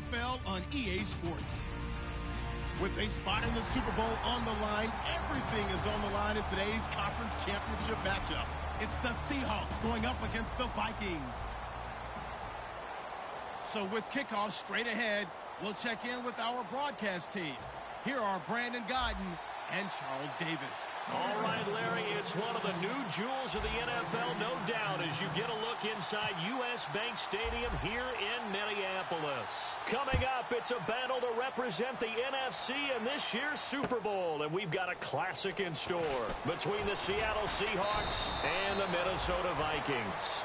NFL on EA Sports. With a spot in the Super Bowl on the line, everything is on the line in today's conference championship matchup. It's the Seahawks going up against the Vikings. So with kickoff straight ahead, we'll check in with our broadcast team. Here are Brandon Godden and Charles Davis. All right, Larry, it's one of the new jewels of the NFL, no doubt, as you get a look inside U.S. Bank Stadium here in Minneapolis. Coming up, it's a battle to represent the NFC in this year's Super Bowl, and we've got a classic in store between the Seattle Seahawks and the Minnesota Vikings.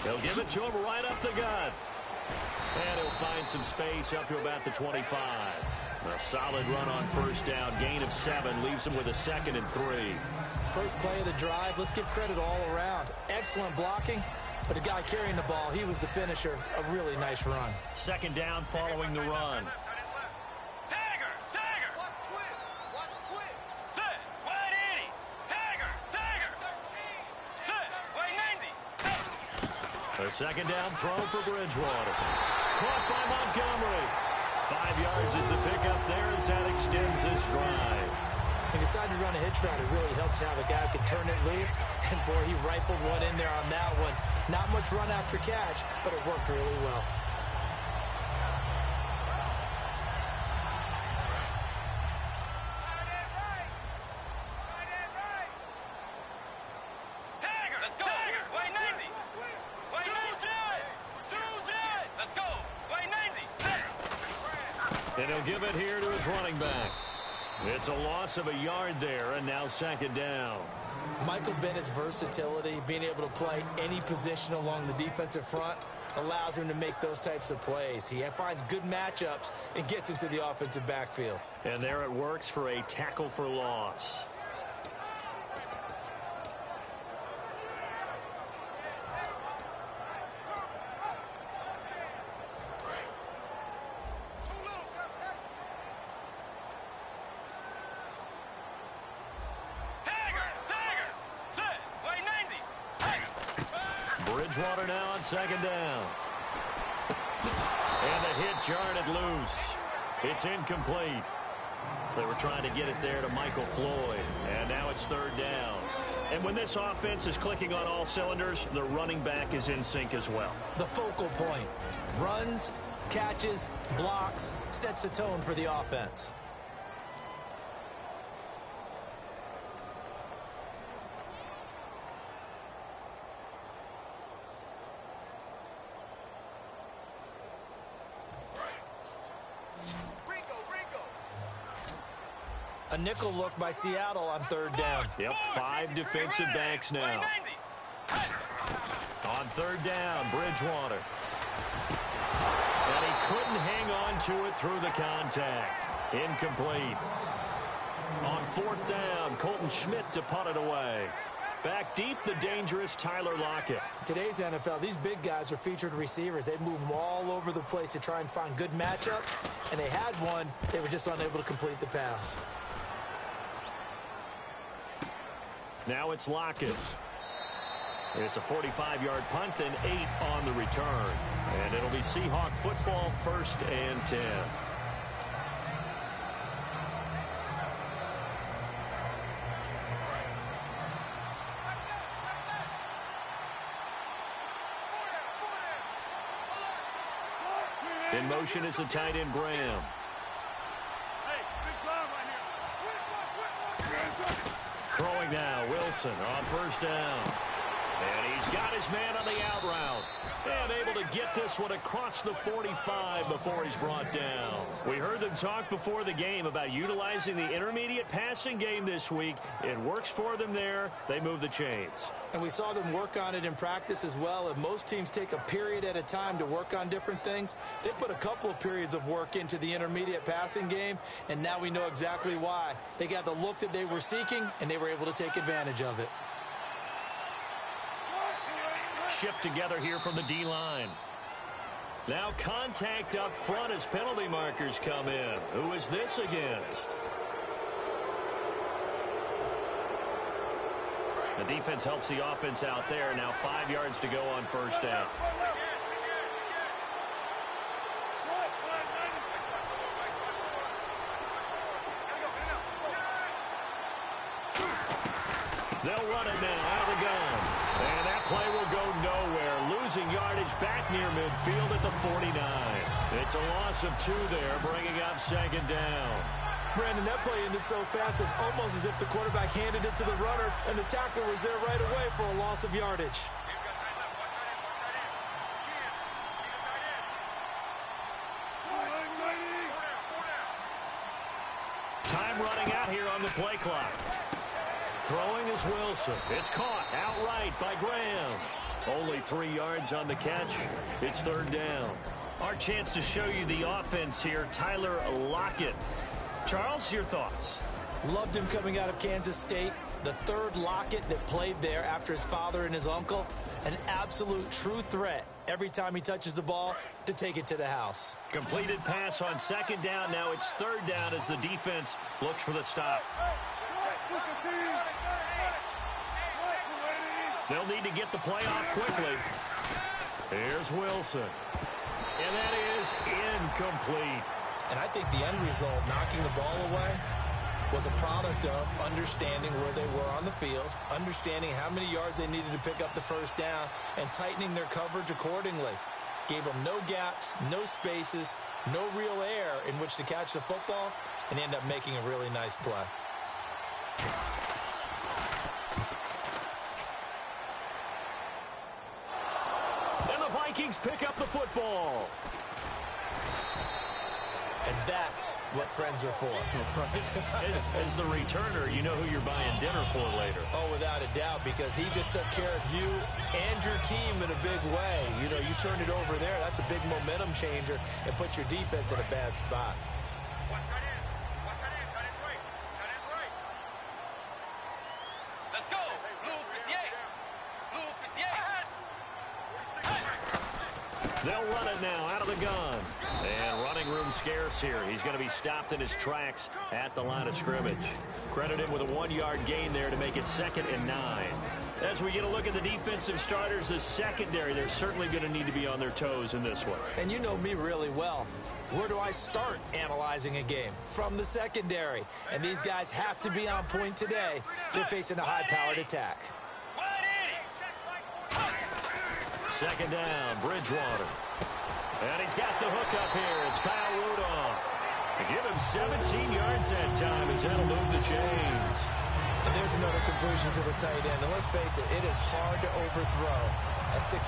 They'll give it to him right up the gut. And he'll find some space up to about the 25. A solid run on first down. Gain of 7 leaves him with a 2nd and 3. First play of the drive. Let's give credit all around. Excellent blocking. But the guy carrying the ball, he was the finisher. A really nice run. 2nd down following the run. A 2nd down throw for Bridgewater. Caught by Montgomery. 5 yards is the pickup there as that extends this drive. He decided to run a hitch route. It really helped to have a guy who could turn it loose. And, boy, he rifled one in there on that one. Not much run after catch, but it worked really well. And he'll give it here to his running back. It's a loss of a yard there, and now 2nd down. Michael Bennett's versatility, being able to play any position along the defensive front, allows him to make those types of plays. He finds good matchups and gets into the offensive backfield. And there it works for a tackle for loss. Bridgewater now on 2nd down. And the hit jarred it loose. It's incomplete. They were trying to get it there to Michael Floyd. And now it's 3rd down. And when this offense is clicking on all cylinders, the running back is in sync as well. The focal point. Runs, catches, blocks, sets the tone for the offense. A nickel look by Seattle on 3rd down. Yep, 5 defensive backs now. On 3rd down, Bridgewater. And he couldn't hang on to it through the contact. Incomplete. On 4th down, Colton Schmidt to punt it away. Back deep, the dangerous Tyler Lockett. Today's NFL, these big guys are featured receivers. They move them all over the place to try and find good matchups. And they had one. They were just unable to complete the pass. Now it's Lockett. It's a 45-yard punt and 8 on the return. And it'll be Seahawk football, 1st and 10. In motion is the tight end, Graham. Throwing now, Wilson on 1st down. And he's got his man on the out route. And able to get this one across the 45 before he's brought down. We heard them talk before the game about utilizing the intermediate passing game this week. It works for them there. They move the chains. And we saw them work on it in practice as well. If most teams take a period at a time to work on different things, they put a couple of periods of work into the intermediate passing game, and now we know exactly why. They got the look that they were seeking, and they were able to take advantage of it. Shift together here from the D-line. Now contact up front as penalty markers come in. Who is this against? The defense helps the offense out there. Now 5 yards to go on first down. They'll run it now out of the gun. And that play will go nowhere. Losing yardage back near midfield at the 49. It's a loss of 2 there, bringing up second down. Brandon, that play ended so fast, it's almost as if the quarterback handed it to the runner, and the tackler was there right away for a loss of yardage. Time running out here on the play clock. Throwing is Wilson. It's caught outright by Graham. Only 3 yards on the catch. It's third down. Our chance to show you the offense here, Tyler Lockett. Charles, your thoughts? Loved him coming out of Kansas State. The third Lockett that played there after his father and his uncle. An absolute true threat every time he touches the ball to take it to the house. Completed pass on second down. Now it's third down as the defense looks for the stop. They'll need to get the play off quickly. Here's Wilson. And that is incomplete. And I think the end result, knocking the ball away, was a product of understanding where they were on the field, understanding how many yards they needed to pick up the first down, and tightening their coverage accordingly. Gave them no gaps, no spaces, no real air in which to catch the football, and end up making a really nice play. And the Vikings pick up the football. And that's what friends are for. As the returner, you know who you're buying dinner for later. Oh, without a doubt, because he just took care of you and your team in a big way. You know, you turned it over there. That's a big momentum changer and put your defense in a bad spot. Let's go. They'll run it now out of the gun. And running room scarce here. He's going to be stopped in his tracks at the line of scrimmage. Credit him with a 1-yard gain there to make it 2nd and 9. As we get a look at the defensive starters, the secondary, they're certainly going to need to be on their toes in this one. And you know me really well. Where do I start analyzing a game? From the secondary. And these guys have to be on point today. They're facing a high-powered attack. Second down, Bridgewater. And he's got the hook up here. It's Kyle Rudolph. To give him 17 yards that time as that'll move the chains. And there's another completion to the tight end. And let's face it, it is hard to overthrow a 6'6"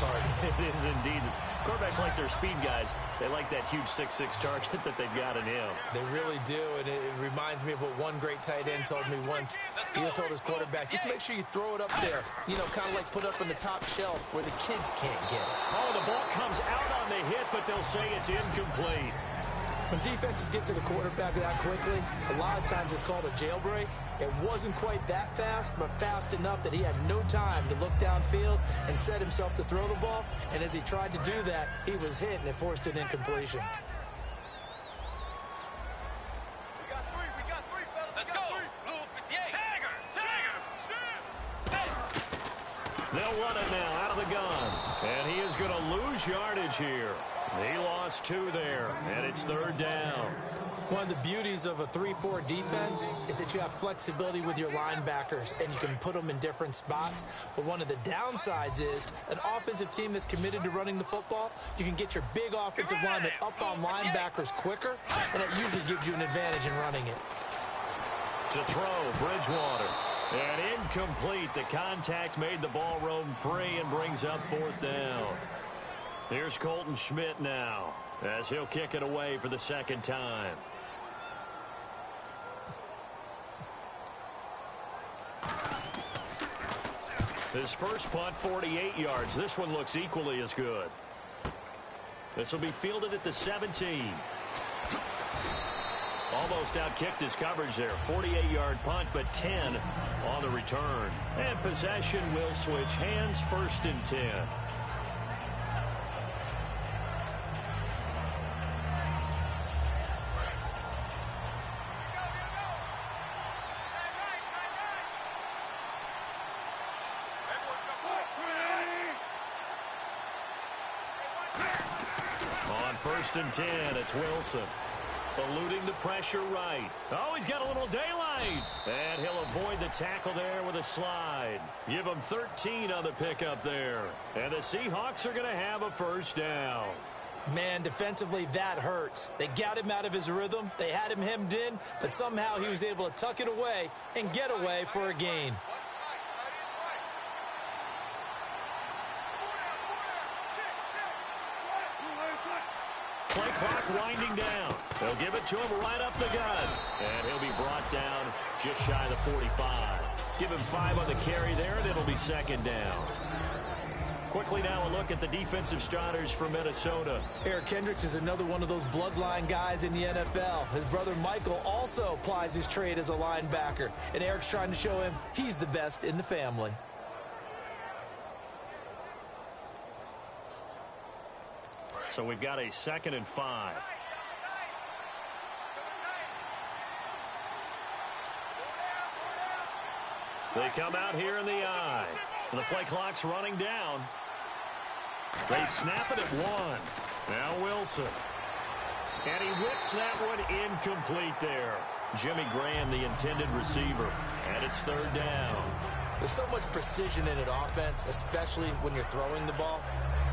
target. It is indeed. Quarterbacks like their speed guys. They like that huge 6'6" target that they've got in him. They really do, and it reminds me of what one great tight end told me once. He told his quarterback, just make sure you throw it up there. You know, kind of like put up on the top shelf where the kids can't get it. Oh, the ball comes out on the hit, but they'll say it's incomplete. When defenses get to the quarterback that quickly, a lot of times it's called a jailbreak. It wasn't quite that fast, but fast enough that he had no time to look downfield and set himself to throw the ball. And as he tried to do that, he was hit, and it forced an incompletion. We got three, fellas. Let's go. Blue 58. Tagger. They'll run it now out of the gun. And he is going to lose yardage here. He lost 2 there, and it's 3rd down. One of the beauties of a 3-4 defense is that you have flexibility with your linebackers, and you can put them in different spots. But one of the downsides is an offensive team that's committed to running the football, you can get your big offensive linemen up on linebackers quicker, and it usually gives you an advantage in running it. To throw, Bridgewater. And incomplete. The contact made the ball roam free and brings up 4th down. Here's Colton Schmidt now as he'll kick it away for the 2nd time. His first punt, 48 yards. This one looks equally as good. This will be fielded at the 17. Almost outkicked his coverage there. 48-yard punt, but 10 on the return. And possession will switch hands, 1st and 10. On 1st and 10, it's Wilson. Eluding the pressure right. Oh, he's got a little daylight. And he'll avoid the tackle there with a slide. Give him 13 on the pickup there. And the Seahawks are going to have a 1st down. Man, defensively, that hurts. They got him out of his rhythm. They had him hemmed in, but somehow he was able to tuck it away and get away for a gain. Play clock winding down. They'll give it to him right up the gut. And he'll be brought down just shy of the 45. Give him 5 on the carry there, and it'll be 2nd down. Quickly now a look at the defensive starters for Minnesota. Eric Kendricks is another one of those bloodline guys in the NFL. His brother Michael also plies his trade as a linebacker. And Eric's trying to show him he's the best in the family. So we've got a 2nd and 5. They come out here in the eye. The play clock's running down. They snap it at 1. Now Wilson. And he whips that one incomplete there. Jimmy Graham, the intended receiver. And it's 3rd down. There's so much precision in an offense, especially when you're throwing the ball.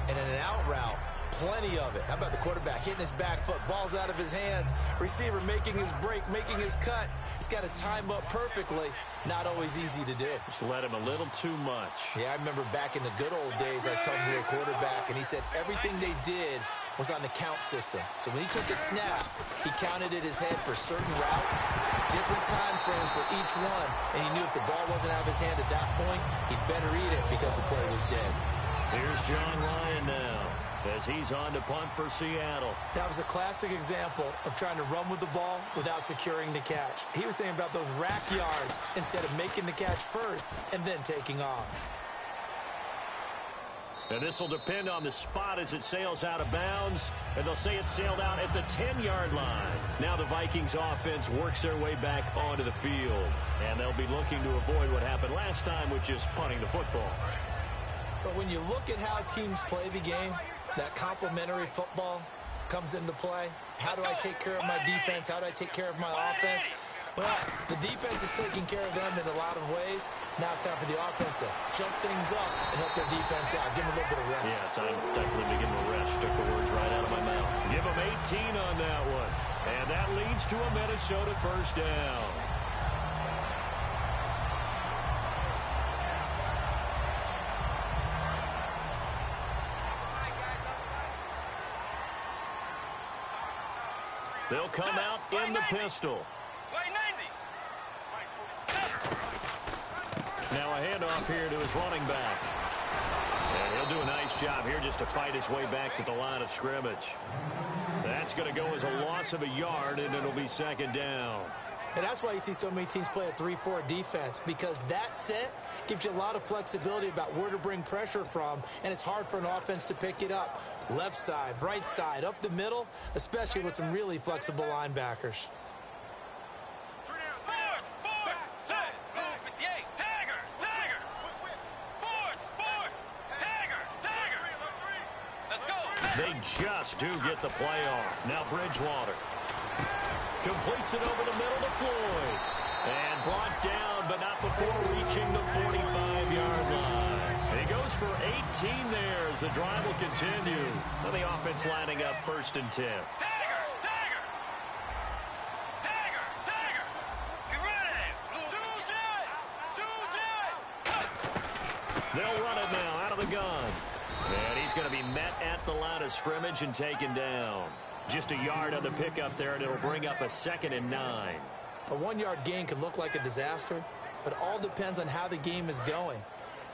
And in an out route, plenty of it. How about the quarterback hitting his back foot, ball's out of his hands, receiver making his break, making his cut. He's got to time up perfectly. Not always easy to do. Just let him a little too much. Yeah, I remember back in the good old days, I was talking to a quarterback, and he said everything they did was on the count system. So when he took a snap, he counted in his head for certain routes, different time frames for each one, and he knew if the ball wasn't out of his hand at that point, he'd better eat it because the play was dead. Here's John Ryan now as he's on to punt for Seattle. That was a classic example of trying to run with the ball without securing the catch. He was thinking about those rack yards instead of making the catch first and then taking off. And this will depend on the spot as it sails out of bounds. And they'll say it sailed out at the 10-yard line. Now the Vikings offense works their way back onto the field. And they'll be looking to avoid what happened last time with just punting the football. But when you look at how teams play the game, that complementary football comes into play. How do I take care of my defense? How do I take care of my offense? Well, the defense is taking care of them in a lot of ways. Now it's time for the offense to jump things up and help their defense out. Give them a little bit of rest. Yeah, time definitely to give them a rest. Took the words right out of my mouth. Give them 18 on that one. And that leads to a Minnesota 1st down. They'll come out in the pistol. Now a handoff here to his running back. And he'll do a nice job here just to fight his way back to the line of scrimmage. That's going to go as a loss of a yard, and it'll be 2nd down. And that's why you see so many teams play a 3-4 defense, because that set gives you a lot of flexibility about where to bring pressure from, and it's hard for an offense to pick it up. Left side, right side, up the middle, especially with some really flexible linebackers. They just do get the playoff. Now Bridgewater completes it over the middle to Floyd. And brought down, but not before reaching the 45-yard line. And he goes for 18 there as the drive will continue. And the offense lining up 1st and 10. Get ready. 2 jet. 2 He's going to be met at the line of scrimmage and taken down. Just a yard on the pickup there, and it'll bring up a 2nd and 9. A 1-yard gain can look like a disaster, but it all depends on how the game is going.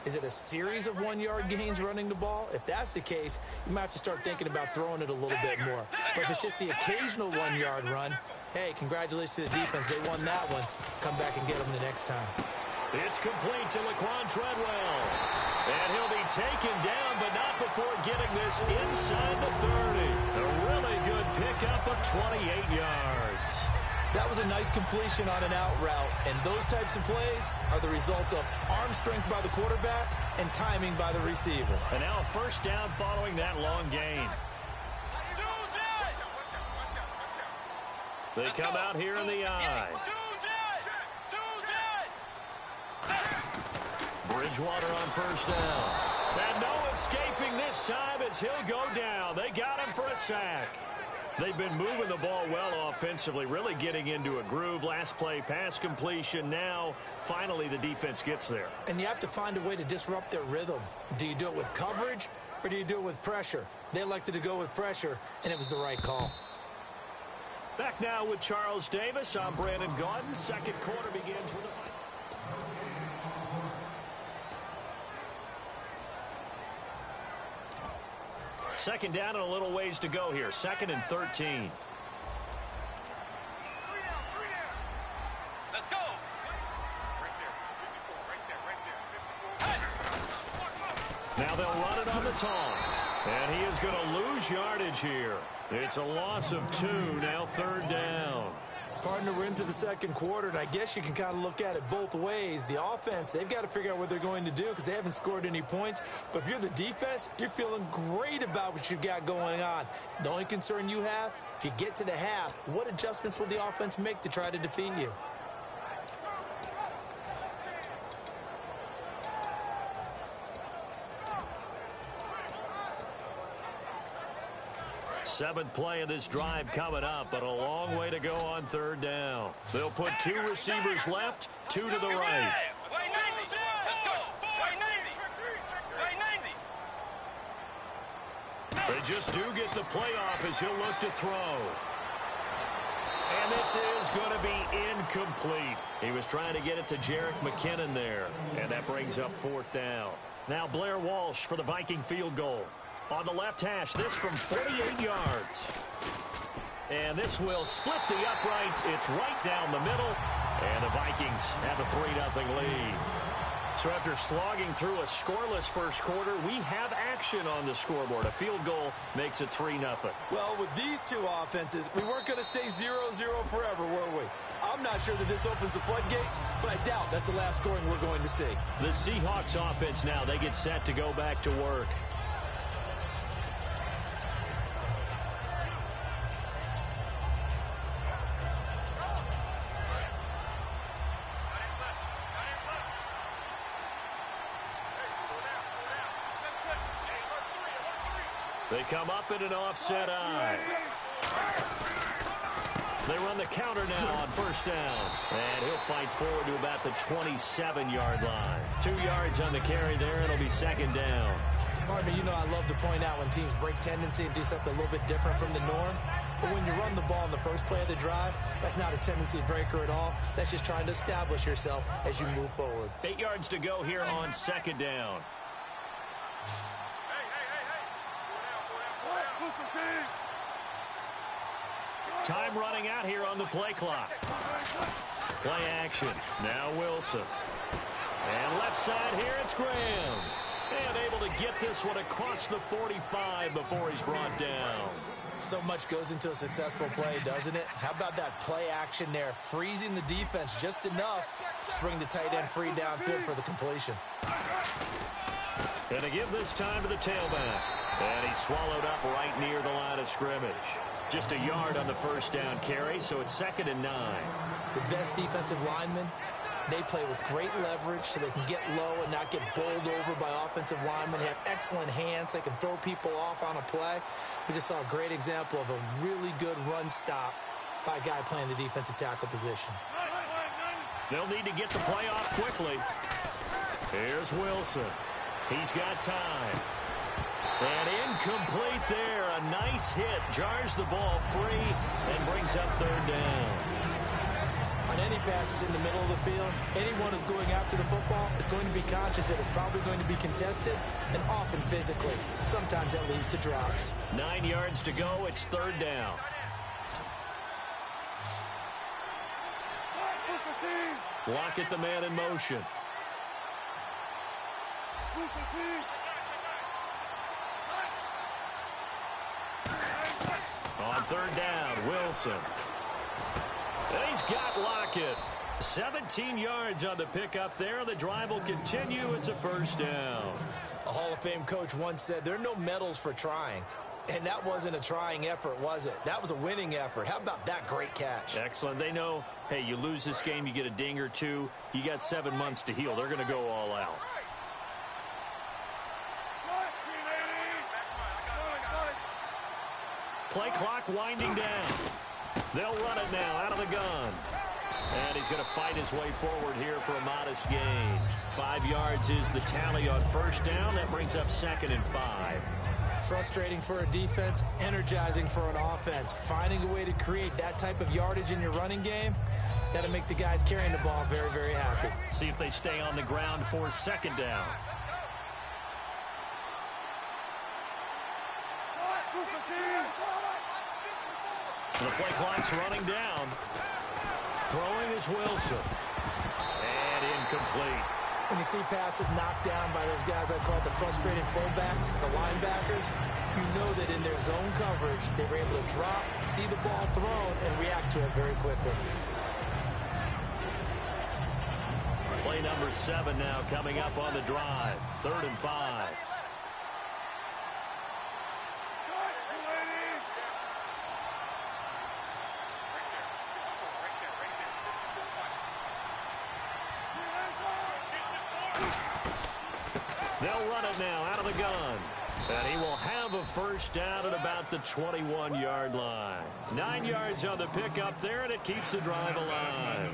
Is it a series of 1-yard gains running the ball? If that's the case, you might have to start thinking about throwing it a little bit more. But if it's just the occasional 1-yard run, hey, congratulations to the defense. They won that one. Come back and get them the next time. It's complete to Laquan Treadwell. And he'll be taken down, but not before getting this inside the 30. A really good pickup of 28 yards. That was a nice completion on an out route, and those types of plays are the result of arm strength by the quarterback and timing by the receiver. And now a first down following that long gain. They come out here in the eye. Bridgewater on first down. And no escaping this time as he'll go down. They got him for a sack. They've been moving the ball well offensively, really getting into a groove. Last play, pass completion. Now, finally, the defense gets there. And you have to find a way to disrupt their rhythm. Do you do it with coverage or do you do it with pressure? They elected to go with pressure, and it was the right call. Back now with Charles Davis. I'm Brandon Gaudin. Second quarter begins with a... Second down and a little ways to go here. 2nd and 13. Let's go. Now they'll run it on the toss. And he is going to lose yardage here. It's a loss of 2. Now 3rd down. Partner, we're into the second quarter, and I guess you can kind of look at it both ways. The offense, they've got to figure out what they're going to do because they haven't scored any points. But if you're the defense, you're feeling great about what you've got going on. The only concern you have, if you get to the half, what adjustments will the offense make to try to defeat you? Seventh play of this drive coming up, but a long way to go on 3rd down. They'll put 2 receivers left, 2 to the right. Let's go. They just do get the playoff as he'll look to throw. And this is going to be incomplete. He was trying to get it to Jerick McKinnon there. And that brings up 4th down. Now Blair Walsh for the Viking field goal. On the left hash, this from 48 yards. And this will split the uprights. It's right down the middle. And the Vikings have a 3-0 lead. So after slogging through a scoreless first quarter, we have action on the scoreboard. A field goal makes it 3-0. Well, with these two offenses, we weren't going to stay 0-0 forever, were we? I'm not sure that this opens the floodgates, but I doubt that's the last scoring we're going to see. The Seahawks offense now, they get set to go back to work. They come up in an offset eye. They run the counter now on first down. And he'll fight forward to about the 27-yard line. 2 yards on the carry there. It'll be 2nd down. Partner, you know I love to point out when teams break tendency and do something a little bit different from the norm. But when you run the ball in the first play of the drive, that's not a tendency breaker at all. That's just trying to establish yourself as you move forward. 8 yards to go here on 2nd down. Time running out here on the play clock. Play action. Now Wilson. And left side here, it's Graham. And able to get this one across the 45 before he's brought down. So much goes into a successful play, doesn't it? How about that play action there? Freezing the defense just enough to bring the tight end free downfield for the completion. And to give this time to the tailback. And he's swallowed up right near the line of scrimmage. Just a yard on the first down carry, so it's 2nd and 9. The best defensive linemen, they play with great leverage so they can get low and not get bowled over by offensive linemen. They have excellent hands. They can throw people off on a play. We just saw a great example of a really good run stop by a guy playing the defensive tackle position. They'll need to get the play off quickly. Here's Wilson. He's got time. And incomplete there. A nice hit. Jars the ball free and brings up third down. On any passes in the middle of the field, anyone who's going after the football is going to be conscious that it's probably going to be contested and often physically. Sometimes that leads to drops. 9 yards to go. It's third down. Lockett, the man in motion. On third down, Wilson. And he's got Lockett. 17 yards on the pickup there. The drive will continue. It's a first down. A Hall of Fame coach once said there are no medals for trying. And that wasn't a trying effort, was it? That was a winning effort. How about that great catch? Excellent. They know, hey, you lose this game, you get a ding or two. You got 7 months to heal. They're going to go all out. Play clock winding down. They'll run it now out of the gun. And he's going to fight his way forward here for a modest gain. 5 yards is the tally on first down. That brings up 2nd and 5. Frustrating for a defense, energizing for an offense. Finding a way to create that type of yardage in your running game, that'll make the guys carrying the ball very, very happy. See if they stay on the ground for 2nd down. The play clock's running down. Throwing is Wilson. And incomplete. When you see passes knocked down by those guys I call the frustrated fullbacks, the linebackers, you know that in their zone coverage, they were able to drop, see the ball thrown, and react to it very quickly. Play number 7 now coming up on the drive. 3rd and 5. They'll run it now out of the gun. And he will have a first down at about the 21-yard line. 9 yards on the pickup there, and it keeps the drive alive.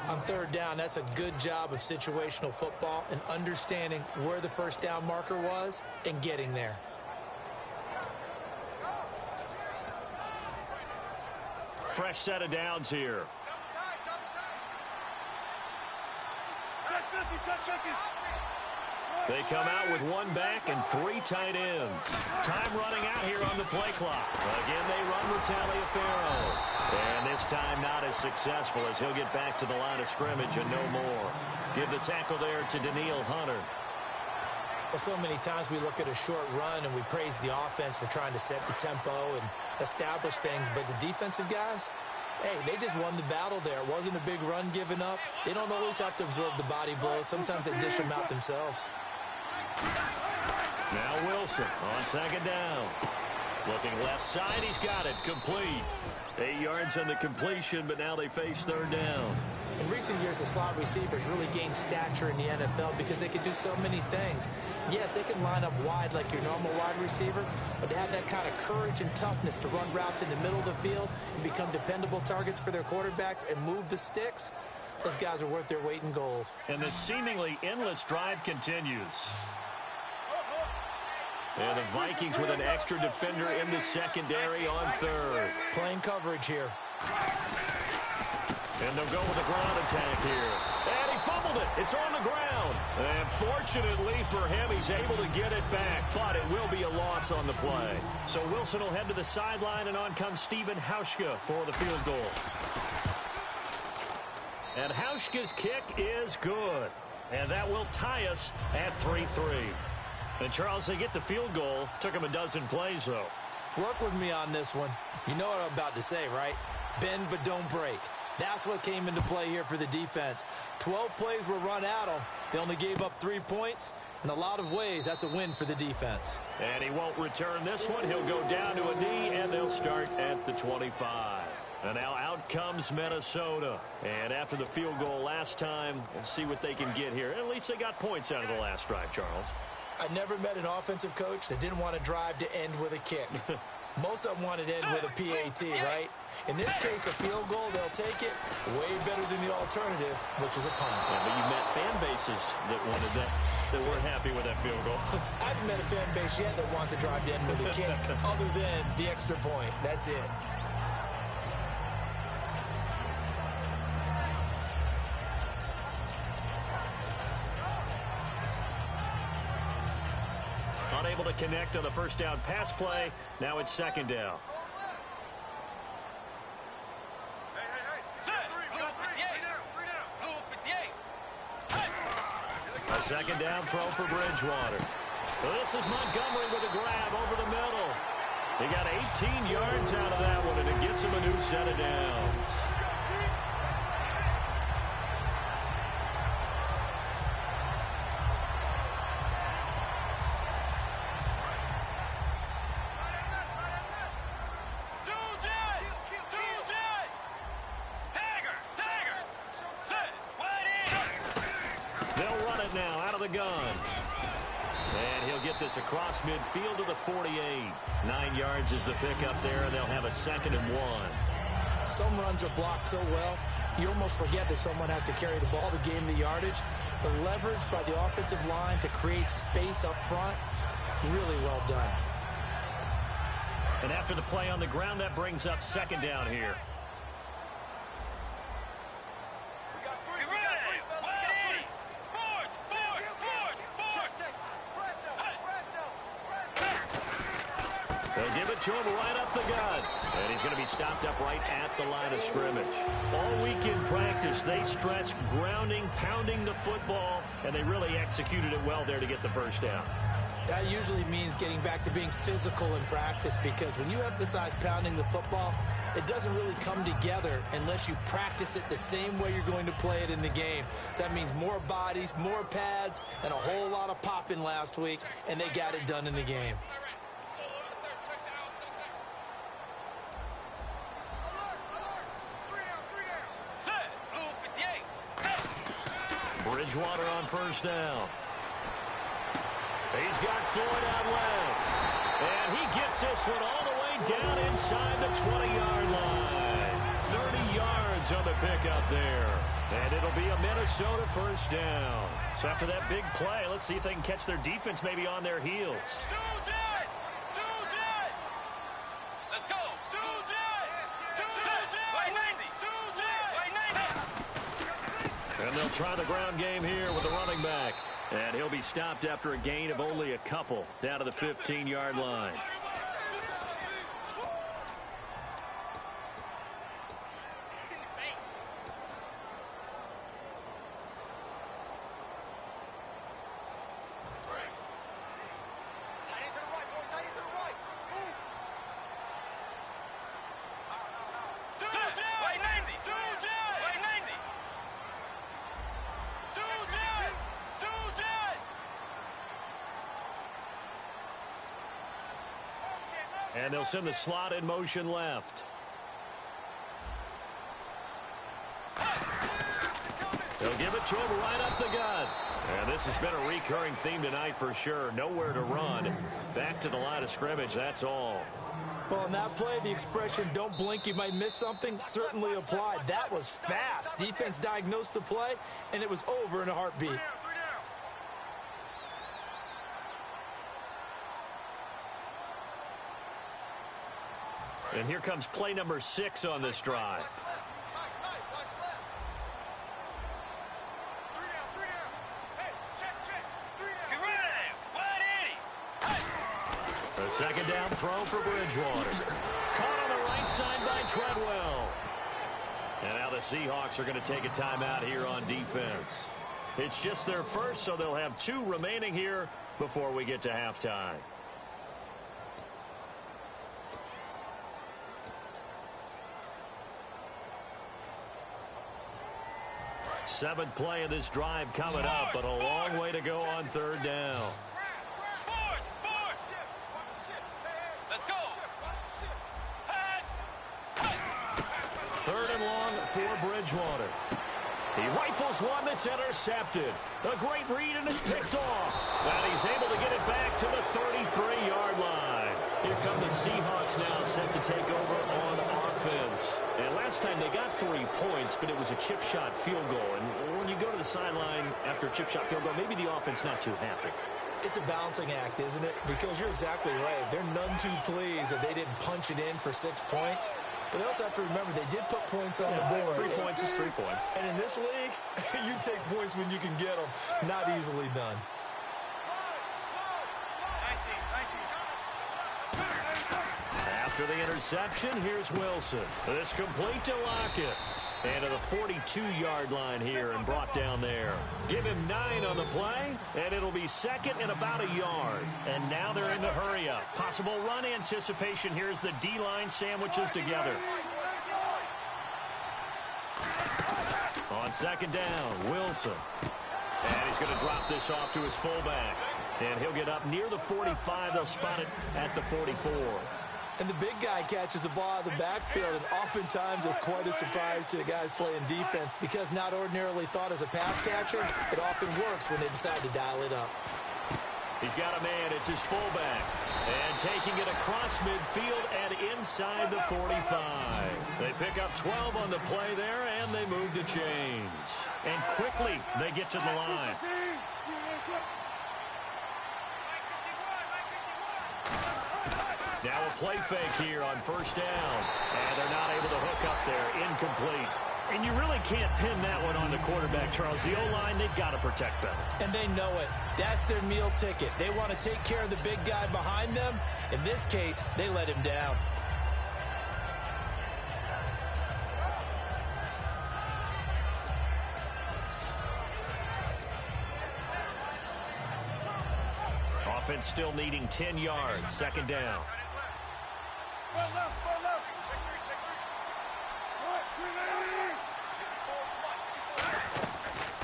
On 3rd down, that's a good job of situational football and understanding where the first down marker was and getting there. Fresh set of downs here. They come out with 1 back and 3 tight ends. Time running out here on the play clock. Again, they run with Taliaferro. And this time not as successful as he'll get back to the line of scrimmage and no more. Give the tackle there to Daniil Hunter. Well, so many times we look at a short run and we praise the offense for trying to set the tempo and establish things. But the defensive guys, hey, they just won the battle there. It wasn't a big run given up. They don't always have to absorb the body blows. Sometimes they dish them out themselves. Now Wilson on 2nd down. Looking left side, he's got it. Complete. 8 yards on the completion, but now they face 3rd down. In recent years, the slot receivers really gained stature in the NFL because they can do so many things. Yes, they can line up wide like your normal wide receiver, but to have that kind of courage and toughness to run routes in the middle of the field and become dependable targets for their quarterbacks and move the sticks, those guys are worth their weight in gold. And the seemingly endless drive continues. And the Vikings with an extra defender in the secondary on 3rd. Playing coverage here. And they'll go with a ground attack here. And he fumbled it. It's on the ground. And fortunately for him, he's able to get it back. But it will be a loss on the play. So Wilson will head to the sideline, and on comes Stephen Hauschka for the field goal. And Hauschka's kick is good. And that will tie us at 3-3. And, Charles, they get the field goal. Took him a dozen plays, though. Work with me on this one. You know what I'm about to say, right? Bend but don't break. That's what came into play here for the defense. 12 plays were run at them. They only gave up 3 points. In a lot of ways, that's a win for the defense. And he won't return this one. He'll go down to a knee, and they'll start at the 25. And now out comes Minnesota. And after the field goal last time, we'll see what they can get here. At least they got points out of the last drive, Charles. I never met an offensive coach that didn't want to drive to end with a kick. Most of them wanted to end with a PAT, right? In this case, a field goal, they'll take it. Way better than the alternative, which is a punt. Yeah, but you met fan bases that wanted that. that weren't happy with that field goal. I haven't met a fan base yet that wants to drive to end with a kick other than the extra point. That's it. Unable to connect on the first down pass play. Now it's second down. A second down throw for Bridgewater. This is Montgomery with a grab over the middle. He got 18 yards out of that one, and it gets him a new set of downs. Now out of the gun. And he'll get this across midfield to the 48. 9 yards is the pickup there, and they'll have a 2nd and 1. Some runs are blocked so well, you almost forget that someone has to carry the ball to gain the yardage. The leverage by the offensive line to create space up front, really well done. And after the play on the ground, that brings up second down here. They'll give it to him right up the gut. And he's going to be stopped up right at the line of scrimmage. All week in practice, they stressed grounding, pounding the football, and they really executed it well there to get the first down. That usually means getting back to being physical in practice, because when you emphasize pounding the football, it doesn't really come together unless you practice it the same way you're going to play it in the game. That means more bodies, more pads, and a whole lot of popping last week, and they got it done in the game. Bridgewater on first down. He's got Floyd out left. And he gets this one all the way down inside the 20-yard line. 30 yards on the pickup there. And it'll be a Minnesota first down. So after that big play, let's see if they can catch their defense maybe on their heels. Let's go. And they'll try the ground game here with the running back. And he'll be stopped after a gain of only a couple down to the 15-yard line. And they'll send the slot in motion left. They'll give it to him right up the gut. And this has been a recurring theme tonight for sure. Nowhere to run. Back to the line of scrimmage, that's all. Well, on that play, the expression, don't blink, you might miss something, certainly applied. That was fast. Defense diagnosed the play, and it was over in a heartbeat. And here comes play number 6 on this drive. A second down throw for Bridgewater. Caught on the right side by Treadwell. And now the Seahawks are going to take a timeout here on defense. It's just their first, so they'll have 2 remaining here before we get to halftime. Seventh play of this drive coming up, but a long way to go on third down. Third and long for Bridgewater. He rifles one that's intercepted. A great read, and it's picked off. And he's able to get it back to the 33-yard line. Here come the Seahawks now, set to take over on offense. And last time they got 3 points, but it was a chip shot field goal. And when you go to the sideline after a chip shot field goal, maybe the offense not too happy. It's a balancing act, isn't it? Because you're exactly right. They're none too pleased that they didn't punch it in for 6 points. But they also have to remember they did put points on the board. 3 points is 3 points. And in this league, you take points when you can get them. Not easily done. After the interception, here's Wilson. This complete to Lockett. And to the 42-yard line here and brought down there. Give him 9 on the play, and it'll be second and about a yard. And now they're in the hurry-up. Possible run anticipation here as the D-line sandwiches together. On second down, Wilson. And he's going to drop this off to his fullback. And he'll get up near the 45. They'll spot it at the 44. And the big guy catches the ball out of the backfield, and oftentimes it's quite a surprise to the guys playing defense because not ordinarily thought as a pass catcher, it often works when they decide to dial it up. He's got a man. It's his fullback. And taking it across midfield and inside the 45. They pick up 12 on the play there, and they move the chains. And quickly they get to the line. Now a play fake here on first down. And they're not able to hook up there. Incomplete. And you really can't pin that one on the quarterback, Charles. The O-line, they've got to protect better. And they know it. That's their meal ticket. They want to take care of the big guy behind them. In this case, they let him down. Offense still needing 10 yards. Second down.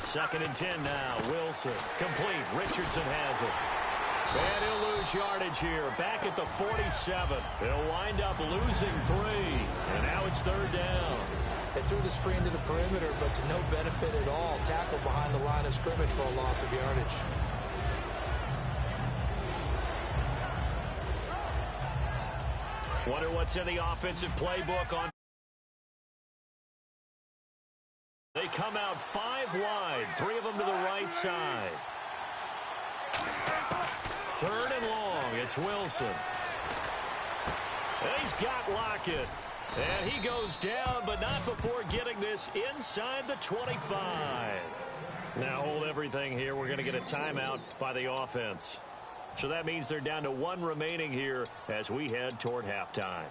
Second and 10 now. Wilson. Complete. Richardson has it. And he'll lose yardage here. Back at the 47. He'll wind up losing 3. And now it's third down. They threw the screen to the perimeter, but to no benefit at all. Tackled behind the line of scrimmage for a loss of yardage. Wonder what's in the offensive playbook on. They come out 5 wide, 3 of them to the right side. Third and long, it's Wilson. And he's got Lockett. And he goes down, but not before getting this inside the 25. Now hold everything here. We're going to get a timeout by the offense. So that means they're down to 1 remaining here as we head toward halftime.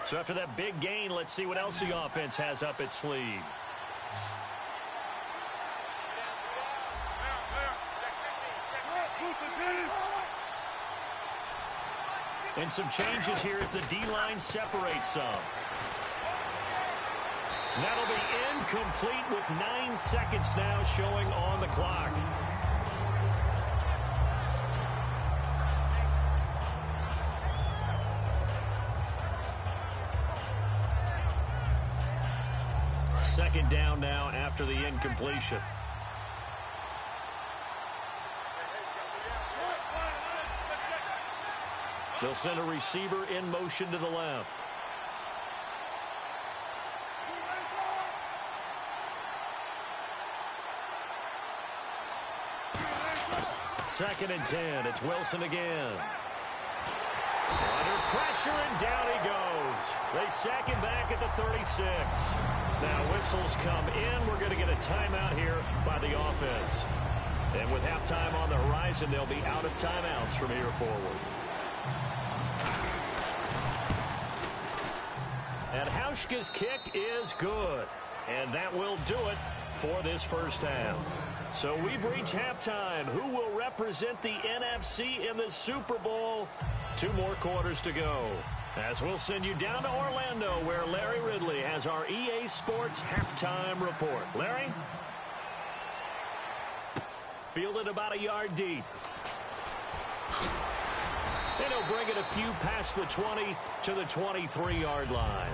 So after that big gain, let's see what else the offense has up its sleeve. And some changes here as the D-line separates some. That'll be incomplete with 9 seconds now showing on the clock. Second down now after the incompletion. They'll send a receiver in motion to the left. Second and 10. It's Wilson again. Under pressure, and down he goes. They sack him back at the 36. Now whistles come in. We're going to get a timeout here by the offense. And with halftime on the horizon, they'll be out of timeouts from here forward. And Hauschka's kick is good. And that will do it for this first half. So we've reached halftime. Who will represent the NFC in the Super Bowl? 2 more quarters to go. As we'll send you down to Orlando, where Larry Ridley has our EA Sports halftime report. Larry? Fielded about a yard deep. And he'll bring it a few past the 20 to the 23-yard line.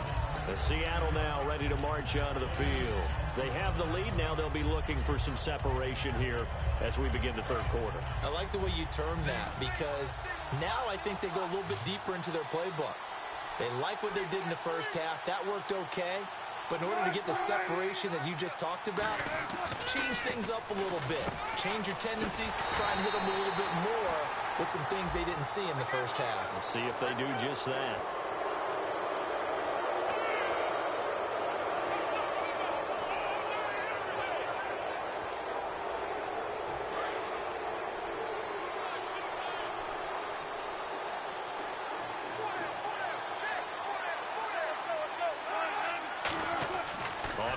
Seattle now ready to march onto the field. They have the lead. Now they'll be looking for some separation here as we begin the third quarter. I like the way you term that, because now I think they go a little bit deeper into their playbook. They like what they did in the first half. That worked okay. But in order to get the separation that you just talked about, change things up a little bit. Change your tendencies. Try and hit them a little bit more with some things they didn't see in the first half. Let's see if they do just that.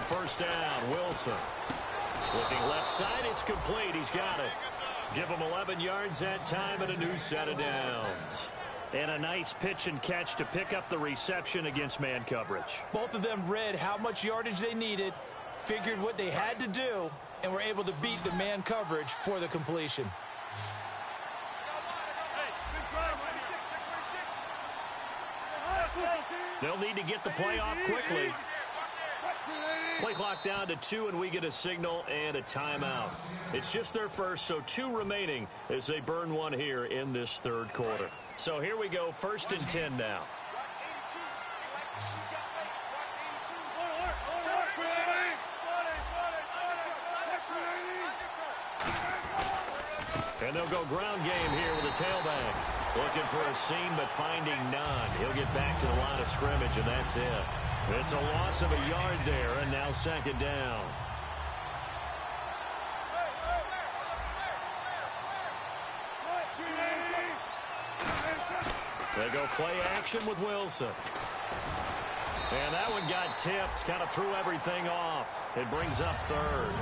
First down, Wilson. Looking left side, it's complete. He's got it. Give him 11 yards that time and a new set of downs. And a nice pitch and catch to pick up the reception against man coverage. Both of them read how much yardage they needed, figured what they had to do, and were able to beat the man coverage for the completion. They'll need to get the play off quickly. Play clock down to 2, and we get a signal and a timeout. It's just their first, so 2 remaining as they burn one here in this third quarter. So here we go, 1st and 10 now. And they'll go ground game here with a tailback. Looking for a seam, but finding none. He'll get back to the line of scrimmage, and that's it. It's a loss of a yard there, and now 2nd down. They go play action with Wilson. And that one got tipped, kind of threw everything off. It brings up 3rd.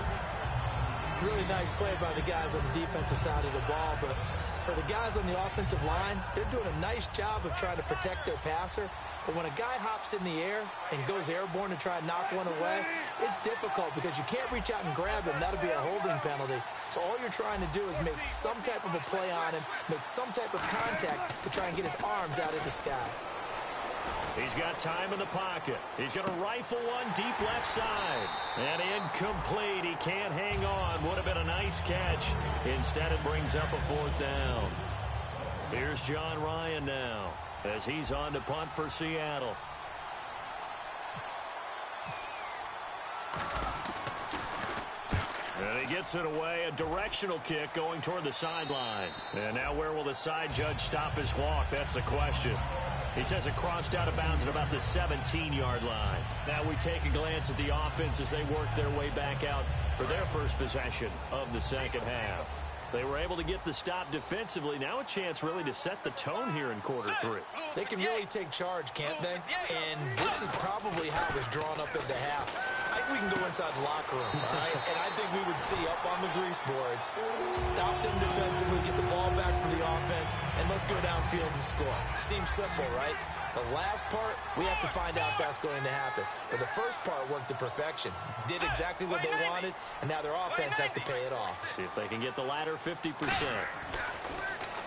Really nice play by the guys on the defensive side of the ball, but for the guys on the offensive line, they're doing a nice job of trying to protect their passer. But when a guy hops in the air and goes airborne to try and knock one away, it's difficult because you can't reach out and grab him. That'll be a holding penalty. So all you're trying to do is make some type of a play on him, make some type of contact to try and get his arms out of the sky. He's got time in the pocket. He's going to rifle one deep left side. And incomplete. He can't hang on. Would have been a nice catch. Instead, it brings up a 4th down. Here's John Ryan now as he's on to punt for Seattle. And he gets it away. A directional kick going toward the sideline. And now where will the side judge stop his walk? That's the question. He says it crossed out of bounds at about the 17-yard line. Now we take a glance at the offense as they work their way back out for their first possession of the second half. They were able to get the stop defensively. Now a chance really to set the tone here in quarter 3. They can really take charge, can't they? And this is probably how it was drawn up at the half. I think we can go inside the locker room, all right? And I think we would see up on the grease boards, stop them defensively, get the ball back for the offense, and let's go downfield and score. Seems simple, right? The last part, we have to find out if that's going to happen. But the first part worked to perfection. Did exactly what they wanted, and now their offense has to pay it off. See if they can get the latter 50%.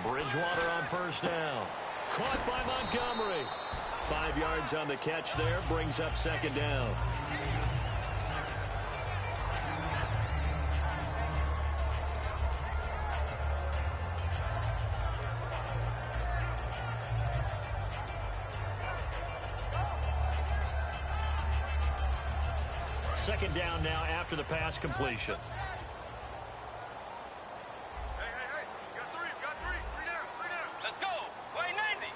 Bridgewater on first down. Caught by Montgomery. 5 yards on the catch there, brings up 2nd down. Second down now after the pass completion. Hey. Got three. Three down. Let's go. Play 90.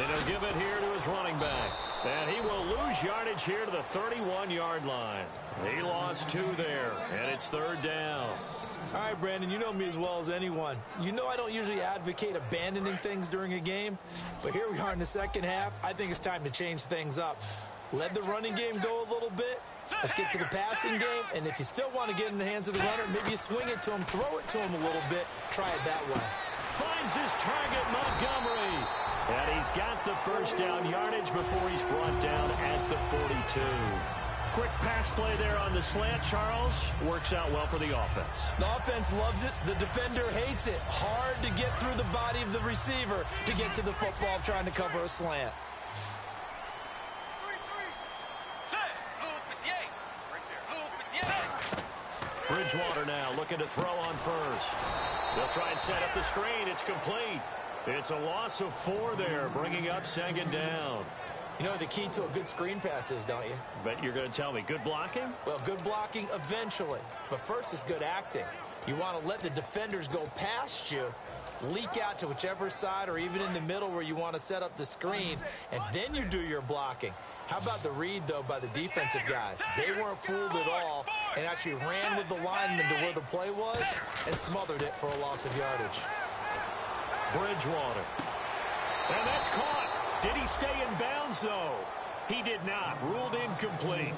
And he'll give it here to his running back. And he will lose yardage here to the 31-yard line. He lost 2 there, and it's 3rd down. All right, Brandon, you know me as well as anyone. You know I don't usually advocate abandoning things during a game, but here we are in the second half. I think it's time to change things up. Let the running game go a little bit. Let's get to the passing game, and if you still want to get in the hands of the runner, maybe you swing it to him, throw it to him a little bit, try it that way. Finds his target, Montgomery. And he's got the first down yardage before he's brought down at the 42. Quick pass play there on the slant, Charles. Works out well for the offense. The offense loves it. The defender hates it. Hard to get through the body of the receiver to get to the football trying to cover a slant. Bridgewater now looking to throw on first. They'll try and set up the screen. It's complete. It's a loss of 4 there, bringing up second down. You know the key to a good screen pass is, don't you? Bet you're going to tell me. Good blocking? Well, good blocking eventually. But first is good acting. You want to let the defenders go past you, leak out to whichever side or even in the middle where you want to set up the screen, and then you do your blocking. How about the read, though, by the defensive guys? They weren't fooled at all and actually ran with the lineman to where the play was and smothered it for a loss of yardage. Bridgewater. And that's caught. Did he stay in bounds, though? He did not. Ruled incomplete.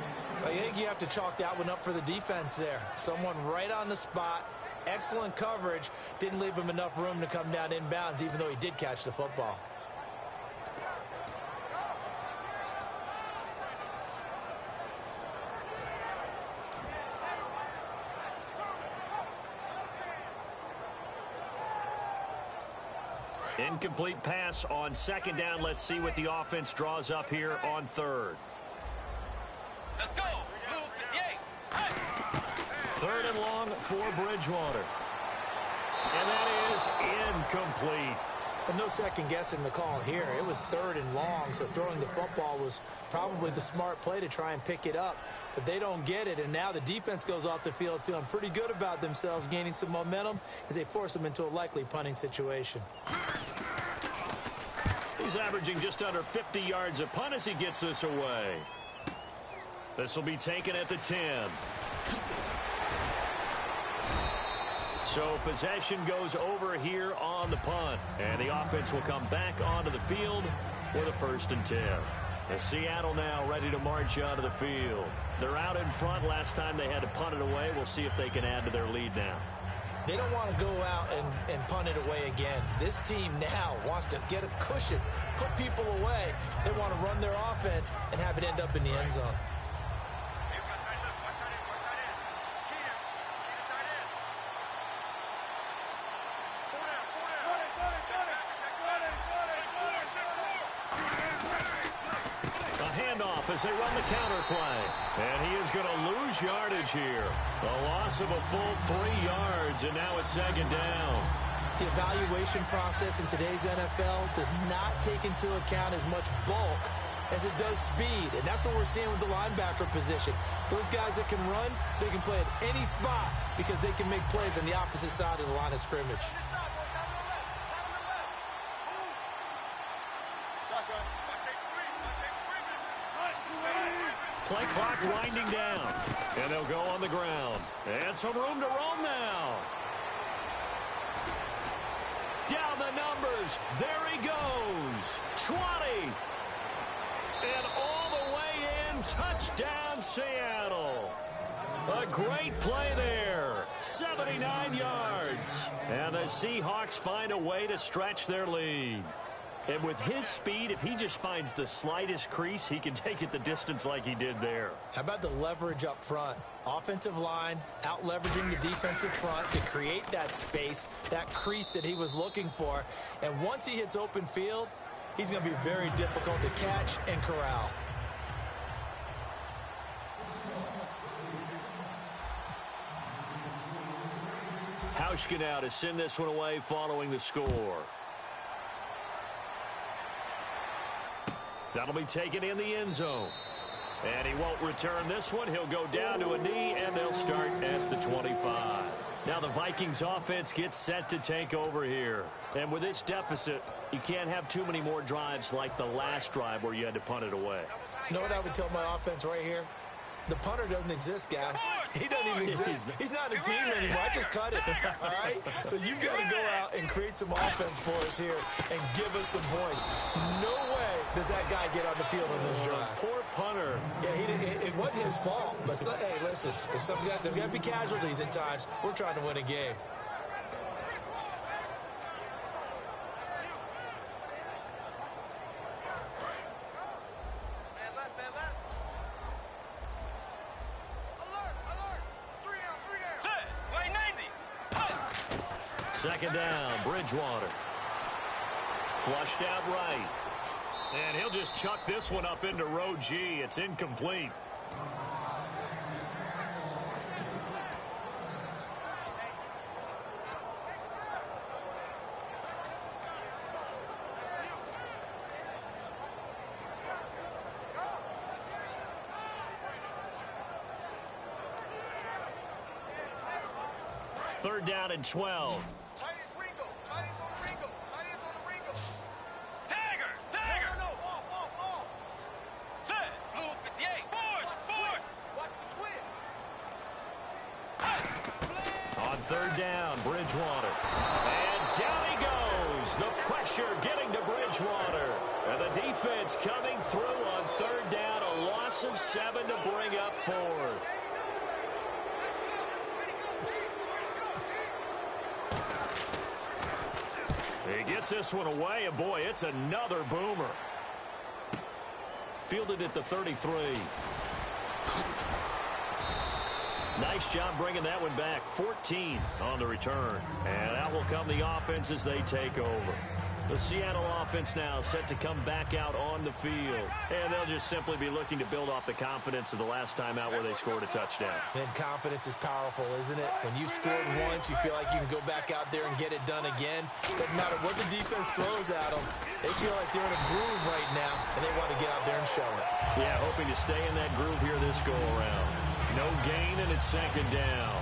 I think you have to chalk that one up for the defense there. Someone right on the spot. Excellent coverage. Didn't leave him enough room to come down inbounds, even though he did catch the football. Incomplete pass on second down. Let's see what the offense draws up here on third. Let's go. Third and long for Bridgewater. And that is incomplete. Well, no second guessing the call here. It was third and long, so throwing the football was probably the smart play to try and pick it up. But they don't get it, and now the defense goes off the field feeling pretty good about themselves, gaining some momentum as they force them into a likely punting situation. He's averaging just under 50 yards a punt as he gets this away. This will be taken at the 10. So possession goes over here on the punt. And the offense will come back onto the field with a 1st and 10. And Seattle now ready to march onto the field. They're out in front. Last time they had to punt it away. We'll see if they can add to their lead now. They don't want to go out and punt it away again. This team now wants to get a cushion, put people away. They want to run their offense and have it end up in the end zone. As they run the counter play. And he is going to lose yardage here. A loss of a full 3 yards, and now it's second down. The evaluation process in today's NFL does not take into account as much bulk as it does speed, and that's what we're seeing with the linebacker position. Those guys that can run, they can play at any spot because they can make plays on the opposite side of the line of scrimmage. Play clock winding down. And they'll go on the ground. And some room to roam now. Down the numbers. There he goes. 20. And all the way in. Touchdown, Seattle. A great play there. 79 yards. And the Seahawks find a way to stretch their lead. And with his speed, if he just finds the slightest crease, he can take it the distance like he did there. How about the leverage up front? Offensive line out-leveraging the defensive front to create that space, that crease that he was looking for. And once he hits open field, he's going to be very difficult to catch and corral. Hauschka now to send this one away following the score. That'll be taken in the end zone. And he won't return this one. He'll go down to a knee, and they'll start at the 25. Now the Vikings offense gets set to take over here. And with this deficit, you can't have too many more drives like the last drive where you had to punt it away. You know what I would tell my offense right here? The punter doesn't exist, guys. He doesn't even exist. He's not a team anymore. I just cut it, all right? So you've got to go out and create some offense for us here and give us some points. No way does that guy get on the field on this drive. Poor punter. Yeah, it wasn't his fault. But, hey, listen, if there's got to be casualties at times. We're trying to win a game. Second down, Bridgewater. Flushed out right. And he'll just chuck this one up into row G. It's incomplete. Third down and 12. Tight is Ringo. Tight is on Ringo. Tight is on the Ringo. Dagger! Dagger! No, ball. Set. Blue 58. Force. Watch the twist. On third down, Bridgewater. And down he goes. The pressure getting to Bridgewater. And the defense coming through on third down. A loss of 7 to bring up fourth. He gets this one away, and boy, it's another boomer. Fielded at the 33. Nice job bringing that one back. 14 on the return. And out will come the offense as they take over. The Seattle offense now set to come back out on the field. And they'll just simply be looking to build off the confidence of the last time out where they scored a touchdown. And confidence is powerful, isn't it? When you've scored once, you feel like you can go back out there and get it done again. Doesn't matter what the defense throws at them. They feel like they're in a groove right now, and they want to get out there and show it. Yeah, hoping to stay in that groove here this go-around. No gain, and it's second down.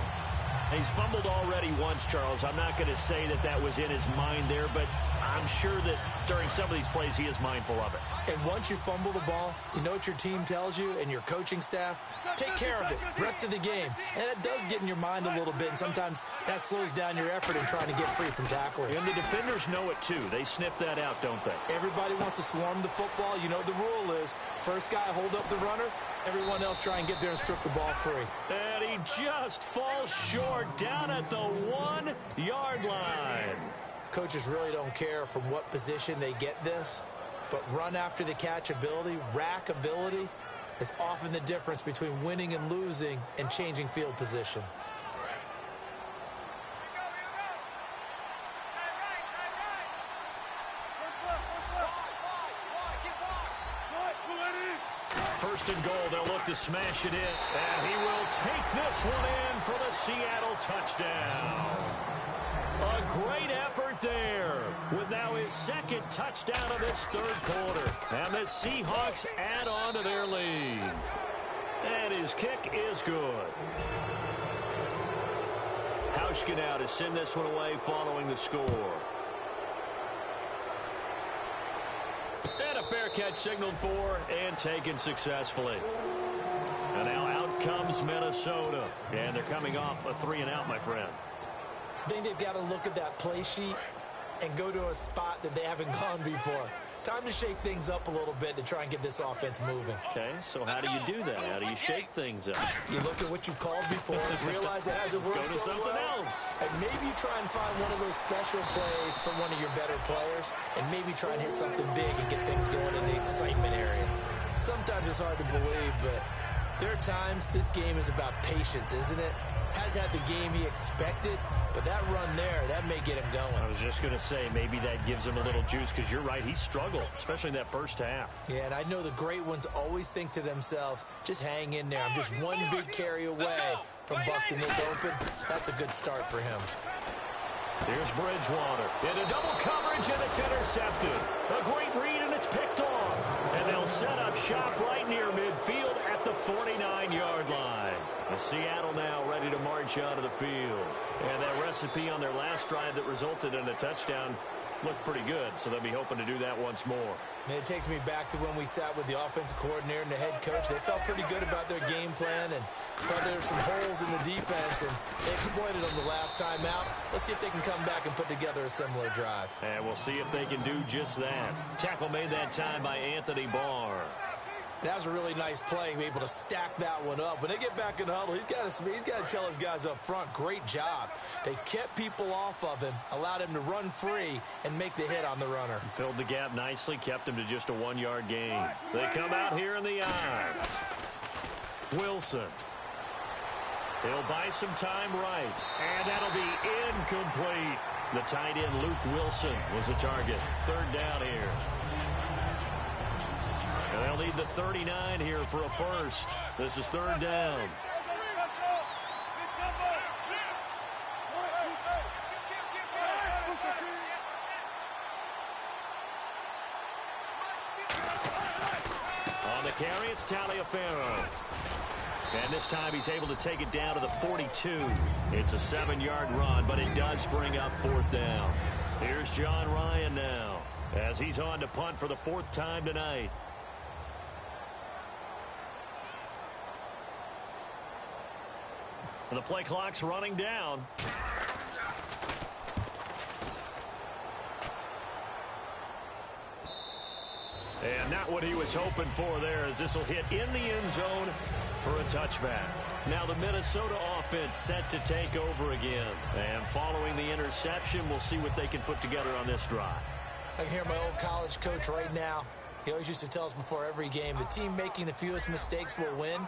He's fumbled already once, Charles. I'm not going to say that that was in his mind there, but I'm sure that during some of these plays he is mindful of it. And once you fumble the ball, you know what your team tells you and your coaching staff? Take care of it, rest of the game. And it does get in your mind a little bit, and sometimes that slows down your effort in trying to get free from tackling. And the defenders know it too. They sniff that out, don't they? Everybody wants to swarm the football. You know what the rule is. First guy hold up the runner, everyone else try and get there and strip the ball free. And he just falls short down at the 1-yard line. Coaches really don't care from what position they get this, but run after the catch ability, rack ability, is often the difference between winning and losing and changing field position. First and goal, they'll look to smash it in, and he will take this one in for the Seattle touchdown. A great effort there with now his second touchdown of this third quarter. And the Seahawks add on to their lead. And his kick is good. Hauschka now to send this one away following the score. And a fair catch signaled for and taken successfully. And now out comes Minnesota. And they're coming off a 3-and-out, my friend. I think they've got to look at that play sheet and go to a spot that they haven't gone before. Time to shake things up a little bit to try and get this offense moving. Okay, so how do you do that? How do you shake things up? You look at what you called before, realize it hasn't worked Go to so something well, else. and maybe try and find one of those special plays from one of your better players, and maybe try and hit something big and get things going in the excitement area. Sometimes it's hard to believe, but there are times this game is about patience, isn't it? Has had the game he expected, but that run there, that may get him going. I was just going to say, maybe that gives him a little juice, because you're right, he struggled, especially in that first half. Yeah, and I know the great ones always think to themselves, just hang in there. I'm just one big carry away from busting this open. That's a good start for him. Here's Bridgewater. Into double coverage, and it's intercepted. A great read, and it's picked off. And they'll set up shop right near midfield at the 49-yard line. And Seattle now ready to march out of the field. And that recipe on their last drive that resulted in a touchdown looked pretty good, so they'll be hoping to do that once more. And it takes me back to when we sat with the offensive coordinator and the head coach. They felt pretty good about their game plan and thought there were some holes in the defense, and they exploited them the last time out. Let's see if they can come back and put together a similar drive. And we'll see if they can do just that. Tackle made that time by Anthony Barr. That was a really nice play, able to stack that one up. When they get back in the huddle, he's got to tell his guys up front, great job. They kept people off of him, allowed him to run free, and make the hit on the runner. Filled the gap nicely, kept him to just a 1-yard gain. They come out here in the eye. Wilson. He'll buy some time right, and that'll be incomplete. The tight end, Luke Wilson, was the target. Third down here. And they'll need the 39 here for a first. This is third down. On the carry, it's Taliaferro. And this time he's able to take it down to the 42. It's a 7-yard run, but it does bring up fourth down. Here's John Ryan now, as he's on to punt for the 4th time tonight. The play clock's running down. And not what he was hoping for there, as this will hit in the end zone for a touchback. Now the Minnesota offense set to take over again. And following the interception, we'll see what they can put together on this drive. I can hear my old college coach right now. He always used to tell us before every game, the team making the fewest mistakes will win.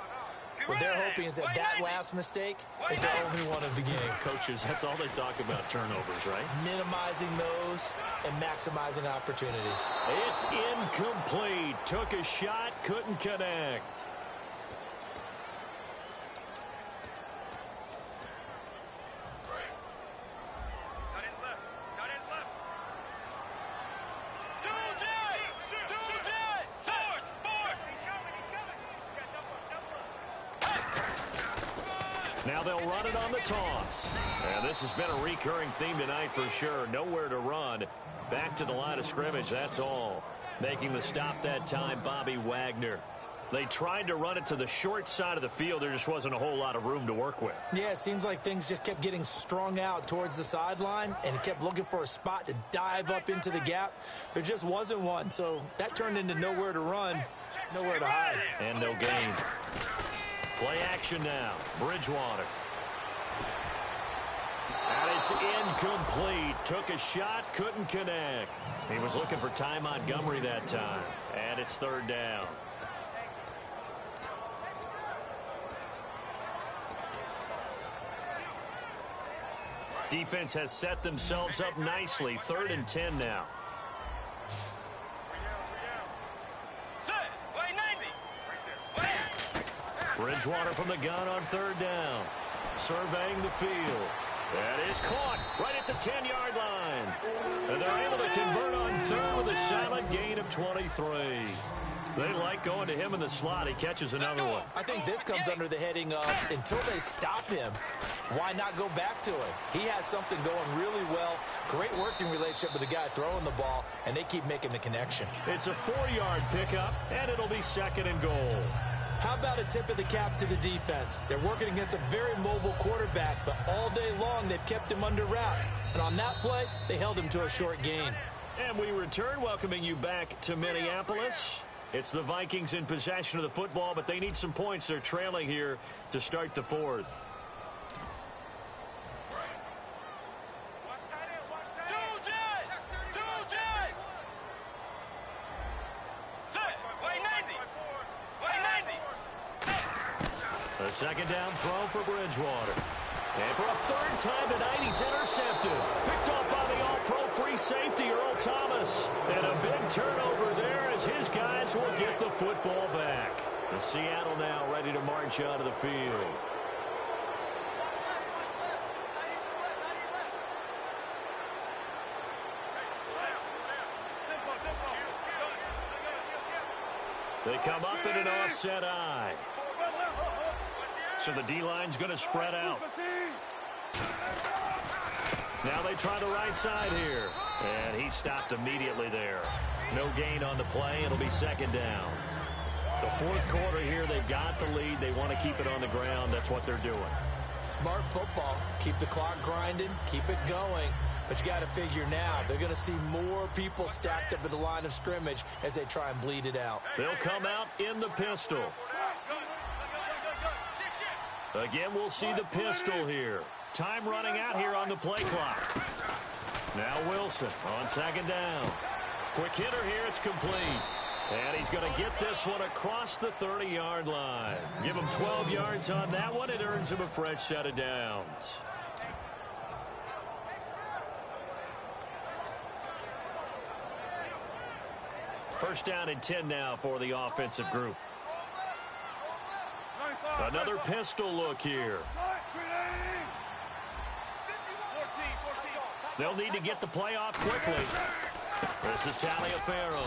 What they're hoping is that that last mistake is the only one of the game. Coaches, that's all they talk about, turnovers, right? Minimizing those and maximizing opportunities. It's incomplete. Took a shot, couldn't connect. Now they'll run it on the toss. And this has been a recurring theme tonight for sure. Nowhere to run. Back to the line of scrimmage, that's all. Making the stop that time, Bobby Wagner. They tried to run it to the short side of the field. There just wasn't a whole lot of room to work with. Yeah, it seems like things just kept getting strung out towards the sideline, and he kept looking for a spot to dive up into the gap. There just wasn't one, so that turned into nowhere to run, nowhere to hide. And no gain. Play action now. Bridgewater. And it's incomplete. Took a shot, couldn't connect. He was looking for Ty Montgomery that time. And it's third down. Defense has set themselves up nicely. 3rd and 10 now. Bridgewater from the gun on 3rd down. Surveying the field. That is caught right at the 10-yard line. And they're able to convert on 3rd with a solid gain of 23. They like going to him in the slot. He catches another one. I think this comes under the heading of, until they stop him, why not go back to it? He has something going really well. Great working relationship with the guy throwing the ball, and they keep making the connection. It's a 4-yard pickup, and it'll be 2nd and goal. How about a tip of the cap to the defense? They're working against a very mobile quarterback, but all day long they've kept him under wraps. And on that play, they held him to a short gain. And we return, welcoming you back to Minneapolis. It's the Vikings in possession of the football, but they need some points. They're trailing here to start the 4th. A 2nd down throw for Bridgewater. And for a 3rd time tonight, he's intercepted. Picked off by the all-pro free safety, Earl Thomas. And a big turnover there as his guys will get the football back. And Seattle now ready to march out of the field. They come up in an offset eye. So the D-line's going to spread out. Now they try the right side here. And he stopped immediately there. No gain on the play. It'll be 2nd down. The 4th quarter here, they've got the lead. They want to keep it on the ground. That's what they're doing. Smart football. Keep the clock grinding. Keep it going. But you got to figure now, they're going to see more people stacked up at the line of scrimmage as they try and bleed it out. They'll come out in the pistol. Again, we'll see the pistol here. Time running out here on the play clock. Now Wilson on 2nd down. Quick hitter here, it's complete. And he's going to get this one across the 30-yard line. Give him 12 yards on that one. It earns him a fresh set of downs. First down and 10 now for the offensive group. Another pistol look here. They'll need to get the play off quickly. This is Taliaferro.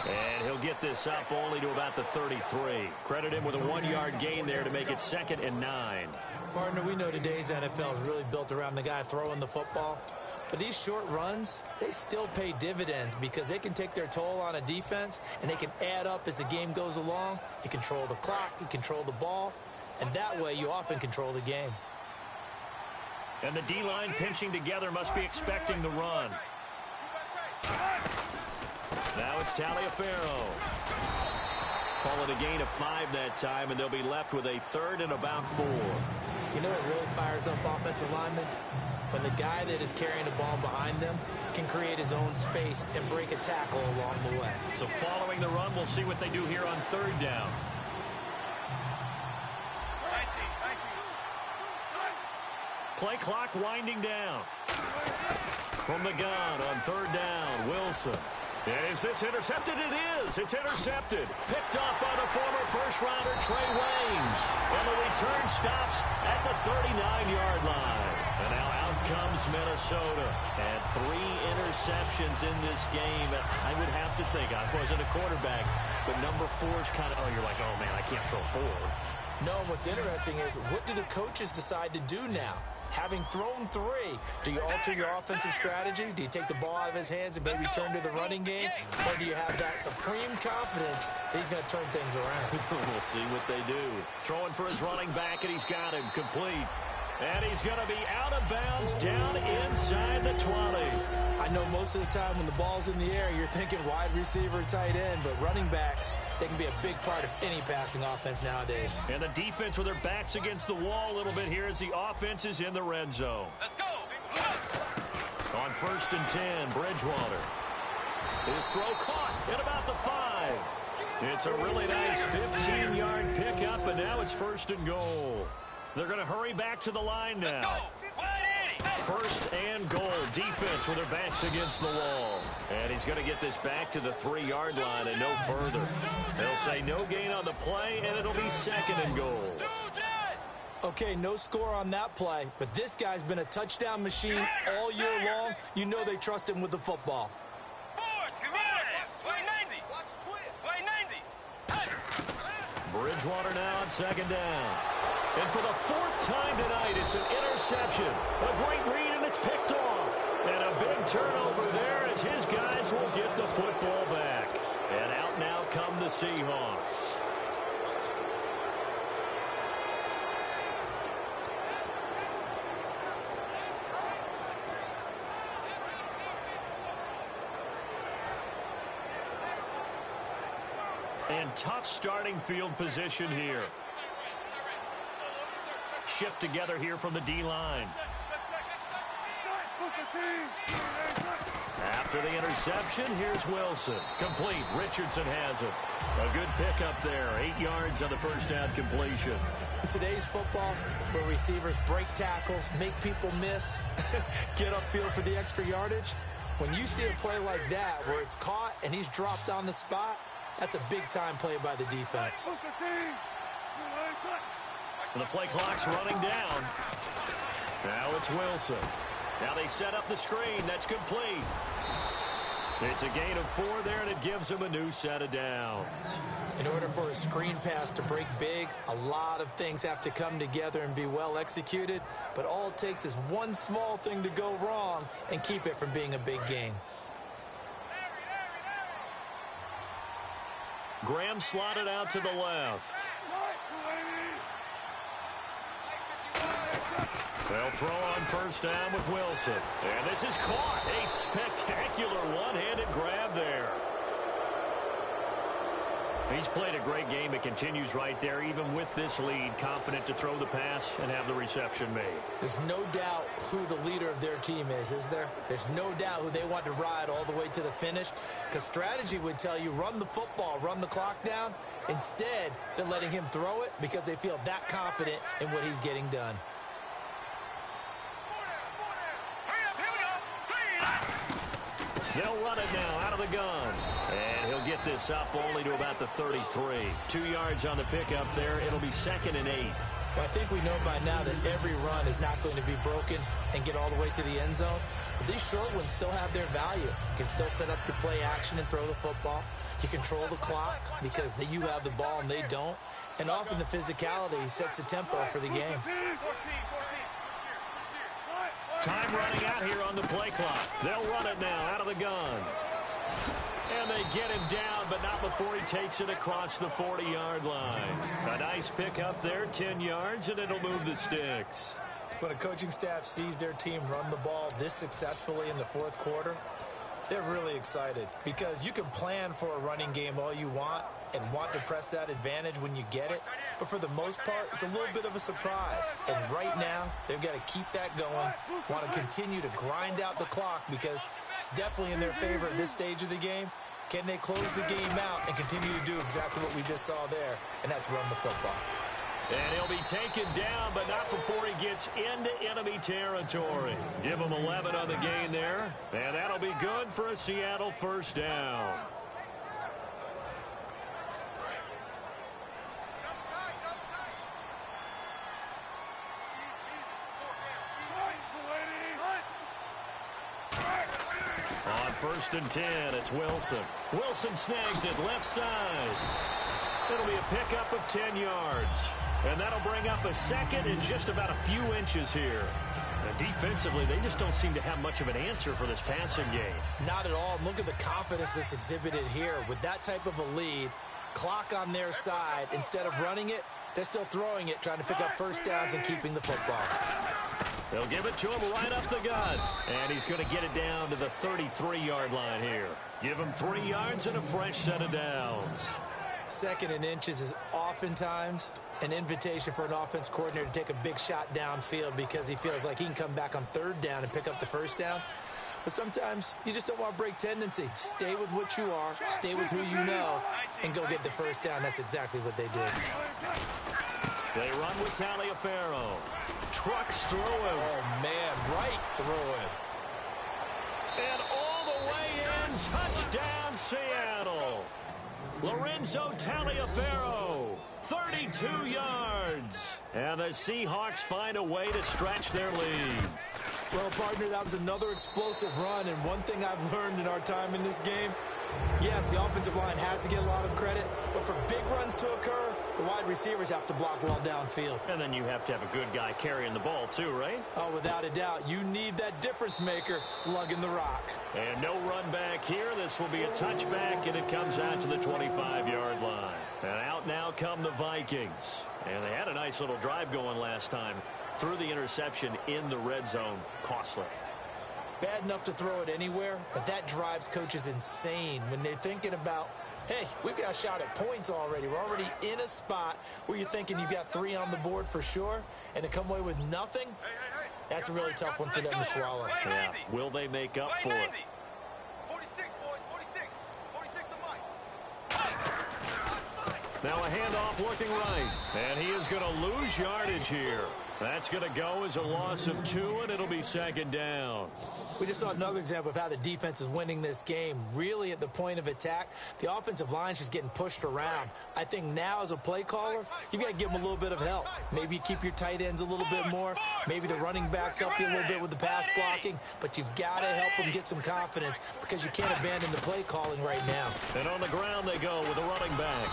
And he'll get this up only to about the 33. Credit him with a 1-yard gain there to make it 2nd and 9. Partner, we know today's NFL is really built around the guy throwing the football. But these short runs, they still pay dividends because they can take their toll on a defense and they can add up as the game goes along. You control the clock, you control the ball, and that way you often control the game. And the D-line pinching together must be expecting the run. Now it's Taliaferro. Call it a gain of 5 that time, and they'll be left with a 3rd and about 4. You know what really fires up offensive linemen? When the guy that is carrying the ball behind them can create his own space and break a tackle along the way. So following the run, we'll see what they do here on 3rd down. Play clock winding down. From the gun on 3rd down, Wilson. And is this intercepted? It is. It's intercepted. Picked up by the former first-rounder Trey Waynes. And the return stops at the 39-yard line. And now out comes Minnesota. And 3 interceptions in this game. And I would have to think, I wasn't a quarterback, but number 4 is kind of, you're like, oh, man, I can't throw 4. No, what's interesting is what do the coaches decide to do now? Having thrown 3, do you alter your offensive strategy? Do you take the ball out of his hands and maybe turn to the running game? Or do you have that supreme confidence that he's going to turn things around? We'll see what they do. Throwing for his running back, and he's got him complete. And he's going to be out of bounds down inside the 20. I know most of the time when the ball's in the air, you're thinking wide receiver, tight end, but running backs, they can be a big part of any passing offense nowadays. And the defense with their backs against the wall a little bit here as the offense is in the red zone. Let's go. On 1st and 10, Bridgewater. His throw caught at about the 5. It's a really nice 15-yard pickup, and now it's 1st and goal. They're going to hurry back to the line now. 1st and goal. Defense with their backs against the wall. And he's going to get this back to the 3-yard line and no further. They'll say no gain on the play, and it'll be 2nd and goal. Okay, no score on that play, but this guy's been a touchdown machine all year long. You know they trust him with the football. Bridgewater now on 2nd down. And for the 4th time tonight, it's an interception. A great read, and it's picked off. And a big turnover there as his guys will get the football back. And out now come the Seahawks. And tough starting field position here. Shift together here from the D-line. After the interception, here's Wilson. Complete. Richardson has it. A good pickup there. 8 yards on the first down completion. In today's football, where receivers break tackles, make people miss, get upfield for the extra yardage, when you see a play like that where it's caught and he's dropped on the spot, that's a big-time play by the defense. The play clock's running down. Now it's Wilson. Now they set up the screen. That's complete. It's a gain of 4 there, and it gives him a new set of downs. In order for a screen pass to break big, a lot of things have to come together and be well executed, but all it takes is one small thing to go wrong and keep it from being a big game. Graham slotted out to the left. They'll throw on first down with Wilson. And this is caught. A spectacular one-handed grab there. He's played a great game. It continues right there, even with this lead, confident to throw the pass and have the reception made. There's no doubt who the leader of their team is there? There's no doubt who they want to ride all the way to the finish, because strategy would tell you run the football, run the clock down. Instead, they're letting him throw it because they feel that confident in what he's getting done. They'll run it now out of the gun. And he'll get this up only to about the 33. 2 yards on the pickup there. It'll be 2nd and 8. Well, I think we know by now that every run is not going to be broken and get all the way to the end zone. But these short ones still have their value. You can still set up your play action and throw the football. You control the clock because you have the ball and they don't. And often the physicality sets the tempo for the game. Time running out here on the play clock. They'll run it now out of the gun. And they get him down, but not before he takes it across the 40-yard line. A nice pickup there, 10 yards, and it'll move the sticks. When a coaching staff sees their team run the ball this successfully in the fourth quarter, they're really excited because you can plan for a running game all you want and want to press that advantage when you get it. But for the most part, it's a little bit of a surprise. And right now, they've got to keep that going, want to continue to grind out the clock because it's definitely in their favor at this stage of the game. Can they close the game out and continue to do exactly what we just saw there, and that's run the football. And he'll be taken down, but not before he gets into enemy territory. Give him 11 on the gain there, and that'll be good for a Seattle first down. On 1st and 10, it's Wilson. Wilson snags it left side. It'll be a pickup of 10 yards. And that'll bring up a 2nd and just about a few inches here. And defensively, they just don't seem to have much of an answer for this passing game. Not at all. Look at the confidence that's exhibited here. With that type of a lead, clock on their side, instead of running it, they're still throwing it, trying to pick up first downs and keeping the football. They'll give it to him right up the gut. And he's going to get it down to the 33-yard line here. Give him 3 yards and a fresh set of downs. 2nd and inches is oftentimes an invitation for an offense coordinator to take a big shot downfield because he feels like he can come back on 3rd down and pick up the first down. But sometimes you just don't want to break tendency. Stay with what you are, stay with who you know, and go get the first down. That's exactly what they did. They run with Taliaferro. Trucks through him. Oh, man, right through him. And all the way in, touchdown Seattle. Lorenzo Taliaferro, 32 yards. And the Seahawks find a way to stretch their lead. Well, partner, that was another explosive run. And one thing I've learned in our time in this game, yes, the offensive line has to get a lot of credit. But for big runs to occur, the wide receivers have to block well downfield. And then you have to have a good guy carrying the ball too, right? Oh, without a doubt. You need that difference maker lugging the rock. And no run back here. This will be a touchback, and it comes out to the 25-yard line. And out now come the Vikings. And they had a nice little drive going last time. Threw the interception in the red zone. Costly. Bad enough to throw it anywhere, but that drives coaches insane when they're thinking about, hey, we've got a shot at points already. We're already in a spot where you're thinking you've got 3 on the board for sure, and to come away with nothing, that's a really tough one for them to swallow. Yeah. Will they make up for it? 46, boys, 46. 46 to Mike. Now a handoff looking right, and he is going to lose yardage here. That's going to go as a loss of 2, and it'll be 2nd down. We just saw another example of how the defense is winning this game. Really at the point of attack, the offensive line's just getting pushed around. I think now as a play caller, you've got to give them a little bit of help. Maybe you keep your tight ends a little bit more. Maybe the running backs help you a little bit with the pass blocking. But you've got to help them get some confidence because you can't abandon the play calling right now. And on the ground they go with a running back.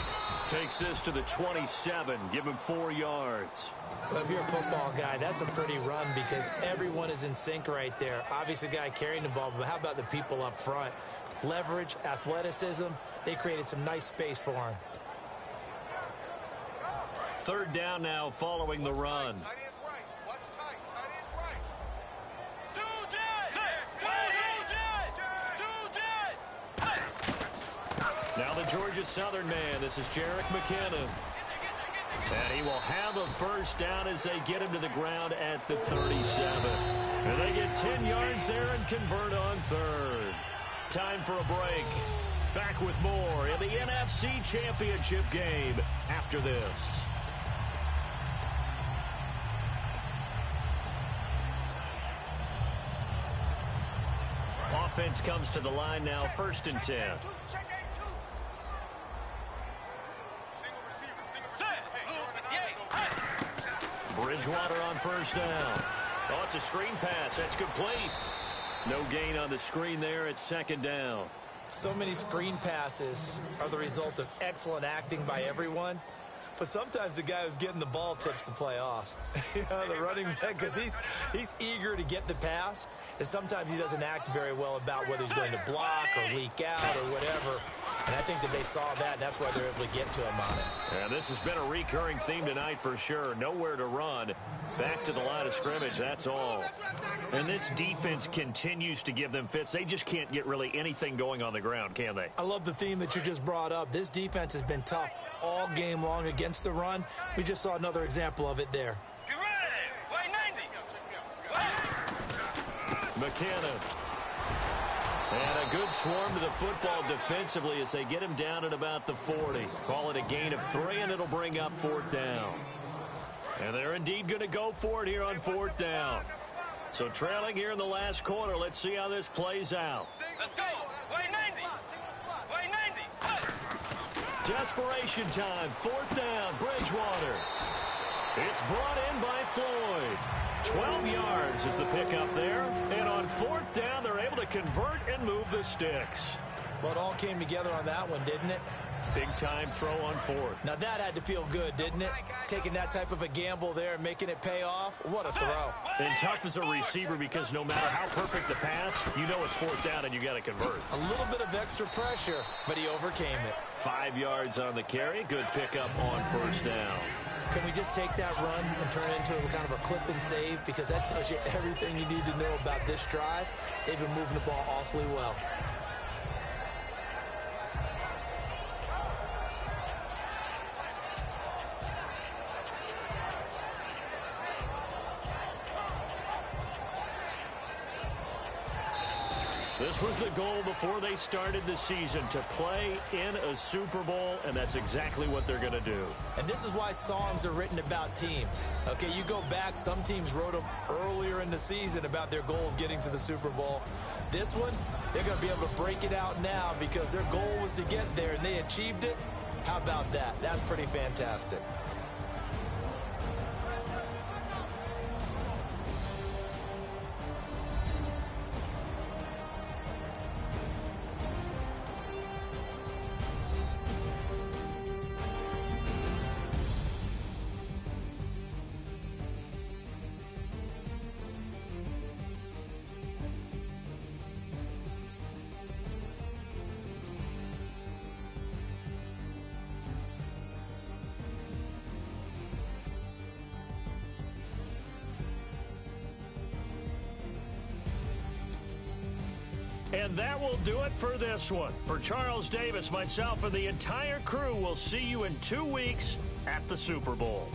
Takes this to the 27. Give him 4 yards. Well, if you're a football guy, that's a pretty run because everyone is in sync right there. Obviously, the guy carrying the ball, but how about the people up front? Leverage, athleticism, they created some nice space for him. 3rd down now following the run. Tight end's right. Watch tight. Tight end's right. Now the Georgia Southern man. This is Jerick McKinnon. And he will have a first down as they get him to the ground at the 37. And they get 10 yards there and convert on 3rd. Time for a break. Back with more in the NFC Championship game after this. offense comes to the line now, 1st and 10. Bridgewater on 1st down. Oh, it's a screen pass. That's complete. No gain on the screen there. It's 2nd down. So many screen passes are the result of excellent acting by everyone. But sometimes the guy who's getting the ball tips the play off. The running back, because he's eager to get the pass, and sometimes he doesn't act very well about whether he's going to block or leak out or whatever. And I think that they saw that, and that's why they're able to get to him on it. And this has been a recurring theme tonight for sure. Nowhere to run. Back to the line of scrimmage, that's all. And this defense continues to give them fits. They just can't get really anything going on the ground, can they? I love the theme that you just brought up. This defense has been tough all game long against the run. We just saw another example of it there. McKinnon. And a good swarm to the football defensively as they get him down at about the 40. Call it a gain of 3, and it'll bring up 4th down. And they're indeed going to go for it here on 4th down. So trailing here in the last quarter. Let's see how this plays out. Let's go. Way 90. Way 90. Desperation time. 4th down. Bridgewater. It's brought in by Floyd. 12 yards is the pickup there. And on 4th down, they're able to convert and move the sticks. Well, it all came together on that one, didn't it? Big-time throw on 4th. Now, that had to feel good, didn't it? Taking that type of a gamble there and making it pay off. What a throw. And tough as a receiver because no matter how perfect the pass, you know it's 4th down and you got to convert. A little bit of extra pressure, but he overcame it. 5 yards on the carry. Good pickup on 1st down. Can we just take that run and turn it into a kind of a clip and save? Because that tells you everything you need to know about this drive. They've been moving the ball awfully well. This was the goal before they started the season, to play in a Super Bowl, and that's exactly what they're going to do. And this is why songs are written about teams. Okay, you go back, some teams wrote them earlier in the season about their goal of getting to the Super Bowl. This one, they're going to be able to break it out now because their goal was to get there, and they achieved it. How about that? That's pretty fantastic. And that will do it for this one. For Charles Davis, myself, and the entire crew, we'll see you in 2 weeks at the Super Bowl.